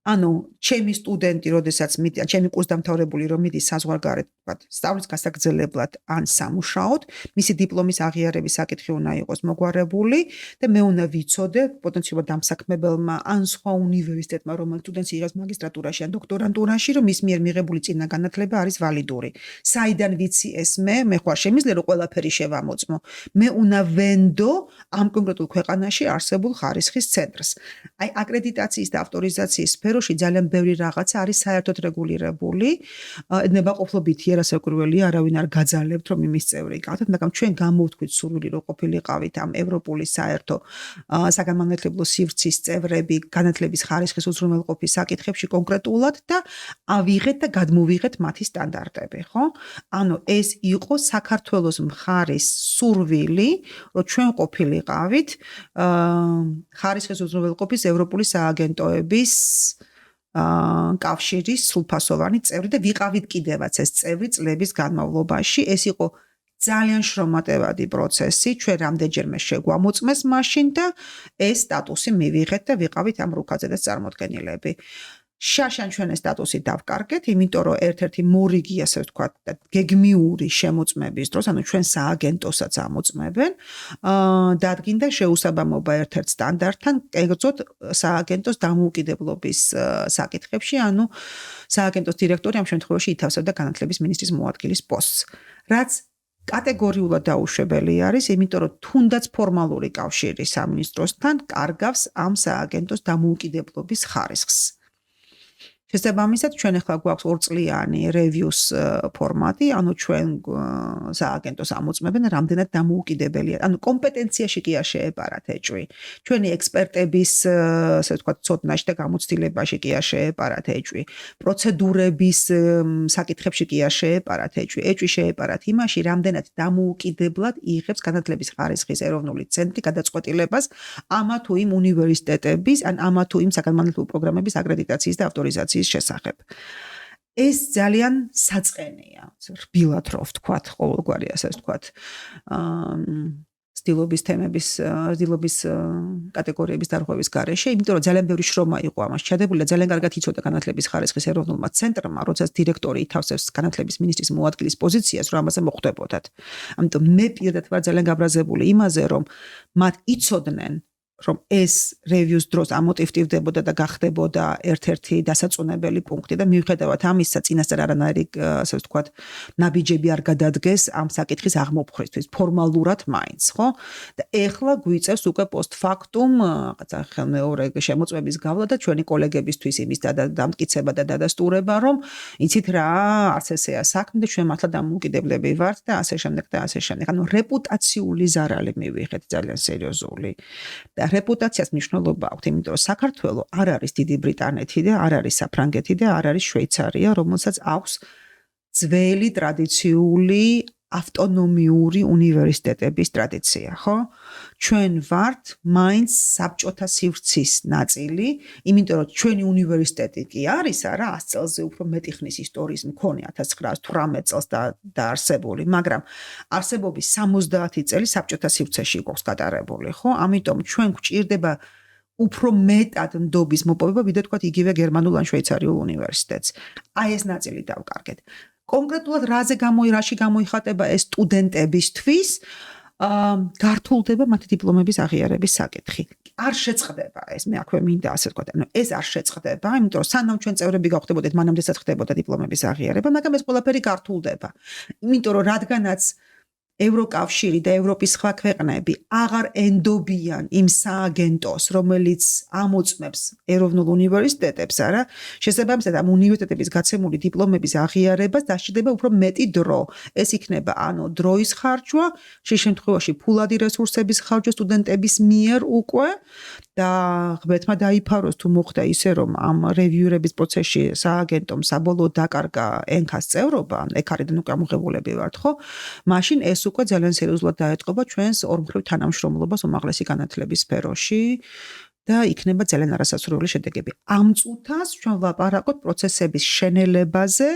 S2: ანუ ჩემი სტუდენტი, როდესაც ჩემი კურსდამთავრებული რომ მიდის საზღვარგარეთ, ვთქვათ, სწავლის გასაგრძელებლად ან სამუშაოდ, მისი დიპლომის აღიარების საკითხი უნდა იყოს მოგვარებული და მე უნდა ვიცოდე პოტენციალურად დამსაქმებელმა ან სხვა უნივერსიტეტმა, რომელიც სტუდენტს იღებს მაგისტრატურაში ან დოქტორანტურაში, რომ მის მიერ მიღებული წინა განათლება არის ვალიდური. საიდან ვიცი ეს მე ხوار შემიძლია რომ ყველაფერი შევამოწმო. მე უნდა ვენდო ამ კონკრეტულ ქვეყანაში არსებულ ხარისხის ცენტრს. აი აკრედიტაციის და ავტორიზაციის სფეროში ძალიან ბევრი რაღაცა არის საერთოდ რეგულირებული. ნებაყოფლობითია რასაკვირველია, არავინ არ გაძალებთ რომ იმის წევრი გახდეთ, მაგრამ ჩვენ გამოვთქვით სურვილი რომ ყოფილიყავით ამ ევროპული საერთო საგანმანათლებლო სივრცის წევრები განათლების ხარისხის უზრუნველყოფის საკითხებში კონკრეტულად და ავიღეთ და გადმოვიღეთ მათი სტანდარტები, ხო? ანუ ეს იყო საქართველოს მხარის სურვილი, რომ ჩვენ ყოფილიყავით ხარისხის უზრუნველყოფის ევროპული სააგენტოების კავშირის სრულფასოვანი წევრი და ვიყავით კიდევაც ეს წევრი წლების განმავლობაში. ეს იყო ძალიან შრომატევადი პროცესი, ჩვენ რამდენჯერმე შეგვამოწმეს მაშინ და ეს სტატუსი მივიღეთ და ვიყავით ამ რუქაზე და წარმოდგენილები. შაშან ჩვენ ეს სტატუსი დავკარგეთ, იმიტომ რომ ერთ-ერთი მორიგი, ასე ვთქვათ, გეგმიური შემოწმების დროს, ანუ ჩვენ სააგენტოსაც ამოწმებენ, დადგინდა შეუსაბამობა ერთ-ერთ სტანდარტთან, კერძოდ სააგენტოს დამოუკიდებლობის საკითხებში, ანუ სააგენტოს დირექტორი ამ შემთხვევაში ითავსებდა განათლების მინისტრის მოადგილის პოსტს, რაც კატეგორიულად დაუშვებელი არის, იმიტომ რომ თუნდაც ფორმალური კავშირი სამინისტროსთან კარგავს ამ სააგენტოს დამოუკიდებლობის ხარისხს. შესაბამისად, ჩვენ ახლა გვაქვს 2 წლიანი reviews ფორმატი, ანუ ჩვენ სააგენტოს ამოწმებენ რამდენად დამოუკიდებელია, ანუ კომპეტენციაში კი არ შეეპარათ ეჭვი. ჩვენი ექსპერტების, ასე ვთქვათ, ცოდნაში და გამოცდილებაში კი არ შეეპარათ ეჭვი. პროცედურების საკითხებში კი არ შეეპარათ ეჭვი. ეჭვი შეეპარათ იმაში, რამდენად დამოუკიდებლად იღებს განათლების ხარისხის ეროვნული ცენტრი გადაწყვეტილებას ამა თუ იმ უნივერსიტეტების, ან ამა თუ იმ საგანმანათლებლო პროგრამების აკრედიტაციის და ავტორიზაციის შესახებ. ეს ძალიან საწყენია, რბილად რო ვთქვათ, ყოველგვარი ასე ვთქვათ, ცდილობის თემების, ცდილობის კატეგორიების დარღვევის გარეშე, იმიტომ რომ ძალიან ბევრი შრომა იყო ამას ჩადებული და ძალიან კარგად იცოდა განათლების ხარისხის ეროვნულმა ცენტრმა, როდესაც დირექტორი ითავსებს განათლების მინისტრის მოადგილის პოზიციას, რომ ამაზე მოხვდებოდათ. ამიტომ მე პირადად ვარ ძალიან გაბრაზებული იმაზე, რომ მათ იცოდნენ რომ ეს რევიუს დროს ამოტივტივდებოდა და გახდებოდა ერთ-ერთი დასაწუნებელი პუნქტი და მიუხედავად ამისა წინასწარ არანაირი ასე ვთქვათ ნაბიჯები არ გადადგეს ამ საკითხის აღმოფხვრისთვის ფორმალურად მაინც ხო და ეხლა გვიწევს უკვე პოსტფაქტუმ რაღაცა ხელმეორე შემოწმების გავლა და ჩვენი კოლეგებისთვის იმის დამტკიცება და დადასტურება რომ იცით რა არც ესეა საქმე და ჩვენ მართლა დამოუკიდებლები ვართ და ასე შემდეგ და ასე შემდეგ ანუ რეპუტაციული ზარალი მივიღეთ ძალიან სერიოზული და რეპუტაციას მნიშვნელობა აქვს იმიტომ რომ საქართველოს არ არის დიდი ბრიტანეთი და არ არის საფრანგეთი და არ არის შვეიცარია რომელსაც აქვს ძველი ტრადიციული ავტონომიური უნივერსიტეტების ტრადიცია, ხო? ჩვენ ვართ მაინც საბჭოთა სივრცის ნაწილი, იმიტომ რომ ჩვენი უნივერსიტეტი კი არის არა 100 წელზე უფრო მეტი ხნის ისტორიის მქონე 1918 წელს დაარსებული, მაგრამ არსებობის 70 წელი საბჭოთა სივრცეში გვაქვს გატარებული, ხო? ამიტომ ჩვენ გვჭირდება უფრო მეტად ნდობის მოპოვება, ვიდრე თქვათ იგივე გერმანულ ან შვეიცარიულ უნივერსიტეტს. აი ეს ნაწილი დავკარგეთ. კონკრეტულად რაში გამოიხატება ეს სტუდენტებისთვის გართულდება მათი დიპლომების აღიარების საკითხი. არ შეწყდება ეს, მე აქვე მინდა ასე ვთქვათ, ანუ ეს არ შეწყდება, იმიტომ რომ სანამ ჩვენ წევრები გავხდებოდეთ, მანამდესაც ხდებოდა დიპლომების აღიარება, მაგრამ ეს ყველაფერი გართულდება. იმიტომ რომ რადგანაც ევროკავშირი და ევროპის სხვა ქვეყნები აღარ ენდობიან იმ სააგენტოს, რომელიც ამოწმებს ეროვნულ უნივერსიტეტებს, არა? შესაბამისად, ამ უნივერსიტეტების გაცემული დიპლომების აღიარებას დასჭირდება უფრო მეტი დრო. ეს იქნება, ანუ დროის ხარჯვა, შე შემთხვევაში ფულადი რესურსების ხარჯვა სტუდენტების მიერ უკვე და ღმერთმა დაიფაროს თუ მოხდა ისე, რომ ამ რევიურების პროცესში სააგენტომ საბოლოოდ დაკარგა ენქას წევრობა, ეკარიდან უკვე ამოღებულები ვართ, ხო? მაშინ ეს უკვე ძალიან სერიოზულად დაეტყობა ჩვენს ორმხრივ თანამშრომლობას უმაღლესი განათლების სფეროში და იქნება ძალიან არასასურველი შედეგები. ამ წუთას ჩვენ ვლაპარაკობთ პროცესების შენელებაზე,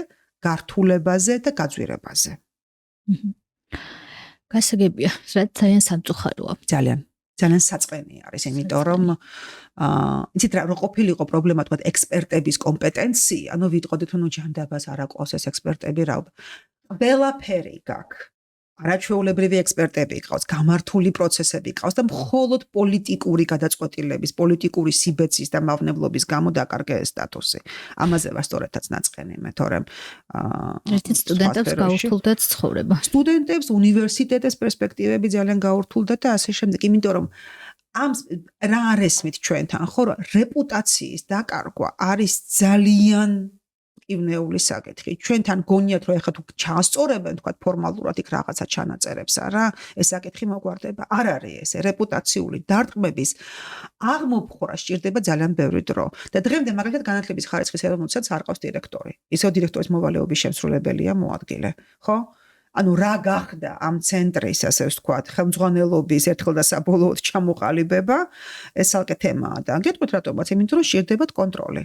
S2: გართულებაზე და გაძვირებაზე.
S1: გასაგებია, რაც ძალიან სამწუხაროა.
S2: ძალიან საწყენი არის, იმიტომ რომ იცით რა ყოფილიყო პრობლემა თქვა ექსპერტების კომპეტენცია, ანუ ვიტყოდით რომ ჯანდაბას არ აყავს ეს ექსპერტები რა. ყველაფერი გაქვს. არაჩვეულებრივი ექსპერტები ყავს, გამართული პროცესები ყავს და მხოლოდ პოლიტიკური გადაწყვეტილების, პოლიტიკური სიბეცის და მავნებლობის გამო დაკარგა ეს სტატუსი. ამაზე ვარ სწორედაც ნაწყენი მე, თორემ
S1: ერთ-ერთ სტუდენტებს გაურთულდათ ცხოვრება.
S2: სტუდენტებს უნივერსიტეტის პერსპექტივები ძალიან გაურთულდათ და ასე შემდეგ, იმიტომ რომ ამ რა არესმით ჩვენთან, ხო, რეპუტაციის დაკარგვა არის ძალიან ივნეული საკითხი. ჩვენთან გონიათ რომ ეხლა თუ ჩაასწორებენ თქვა ფორმალურად იქ რაღაცა ჩანაწერებს, არა? ეს საკითხი მოგვარდება. არ არის ესე. რეპუტაციული დარტყმების აღმოფხვრა სჭირდება ძალიან ბევრი დრო. და დღემდე მაგალითად განათლების ხარისხის ეროვნულსაც არ ყავს დირექტორი. ისევ დირექტორის მოვალეობის შემსრულებელია მოადგილე, ხო? ანუ რა გახდა ამ ცენტრის, ასე ვთქვათ, ხელმძღვანელობის ერთხელ და საბოლოოდ ჩამოყალიბება, ეს ალკე თემაა და გეტყვით რატომაც, იმიტომ რომ სჭირდებათ კონტროლი.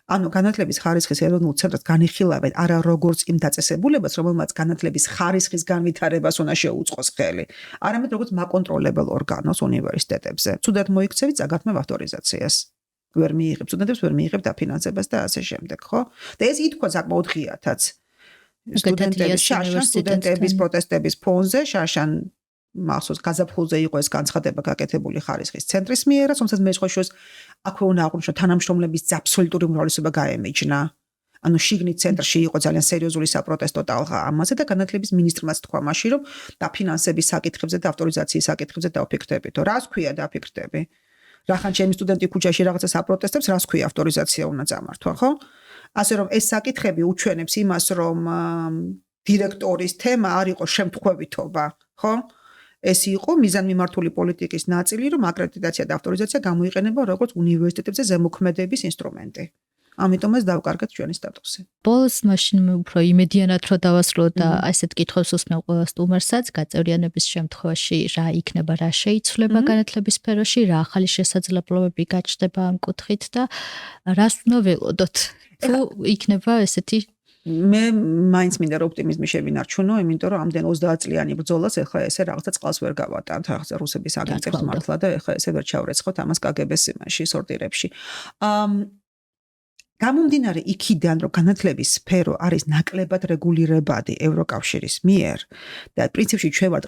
S2: ანუ განათლების ხარისხის ეროვნულ ცენტრს განიხილავენ არა როგორც იმ დაწესებულებას, რომელმაც განათლების ხარისხის განვითარებას უნდა შეუწყოს ხელი, არამედ როგორც მაკონტროლებელ ორგანოს უნივერსიტეტებზე. ცუდად მოიქცევით წაგართმევ ავტორიზაციას. ვერ მიიღებ სტუდენტებს, ვერ მიიღებ დაფინანსებას და ასე შემდეგ, ხო? და ეს ითქვა საკმაოდ ღიათაც. სტუდენტების პროტესტების ფონზე შაშან მახსოვს გაზაფხულზე იყო ეს განცხადება გაკეთებული ხარისხის ცენტრის მიერ, რომელსაც მე სხვაშორის აქვე უნდა აღვნიშნო თანამშრომლების აბსოლუტური უმრავლესობა გაემიჯნა. ანუ შიგნით ცენტრში იყო ძალიან სერიოზული საპროტესტო ტალღა ამაზე და განათლების მინისტრმაც თქვა მაშინ, რომ დაფინანსების საკითხებზე და ავტორიზაციის საკითხებზე დავფიქრდებით. რას ქვია დაფიქრდები? რახან ჩემი სტუდენტი ქუჩაში რაღაცა საპროტესტებს, რას ქვია ავტორიზაცია უნდა წამართვა, ხო? ასე რომ ეს საკითხები უჩვენებს იმას, რომ დირექტორის თემა არ იყო შემთხვევითობა, ხო? ეს იყო მიზანმიმართული პოლიტიკის ნაწილი, რომ აკრედიტაცია და ავტორიზაცია გამოიყენება როგორც უნივერსიტეტებზე ზემოქმედების ინსტრუმენტი. ამიტომ ეს დავკარგეთ ჩვენი სტატუსი.
S1: ბოლოს მაშინ მე უფრო იმედიანად რო დავასრულო და ასეთ კითხვებს უსმევ ყველა სტუმარსაც, გაწევრიანების შემთხვევაში რა იქნება, რა შეიცვლება განათლების სფეროში, რა ახალი შესაძლებლობები გაჩნდება ამ კუთხით და რას უნდა ველოდოთ. თუ იქნება ესეთი
S2: მე მაინც მინდა რომ ოპტიმიზმი შევინარჩუნო, იმიტომ რომ ამდენ 30 წლიანი ბრძოლას ეხლა ესე რაღაცა წყალს ვერ გავატანთ, რაღაცა რუსების აგენტებს მართლა და ეხლა ესე ვერ ჩავრეცხოთ ამას კგბ-ს იმაში სორტირებში. გამომდინარე იქიდან, რომ განათლების სფერო არის ნაკლებად რეგულირებადი ევროკავშირის მიერ და პრინციპში ჩვენ ვართ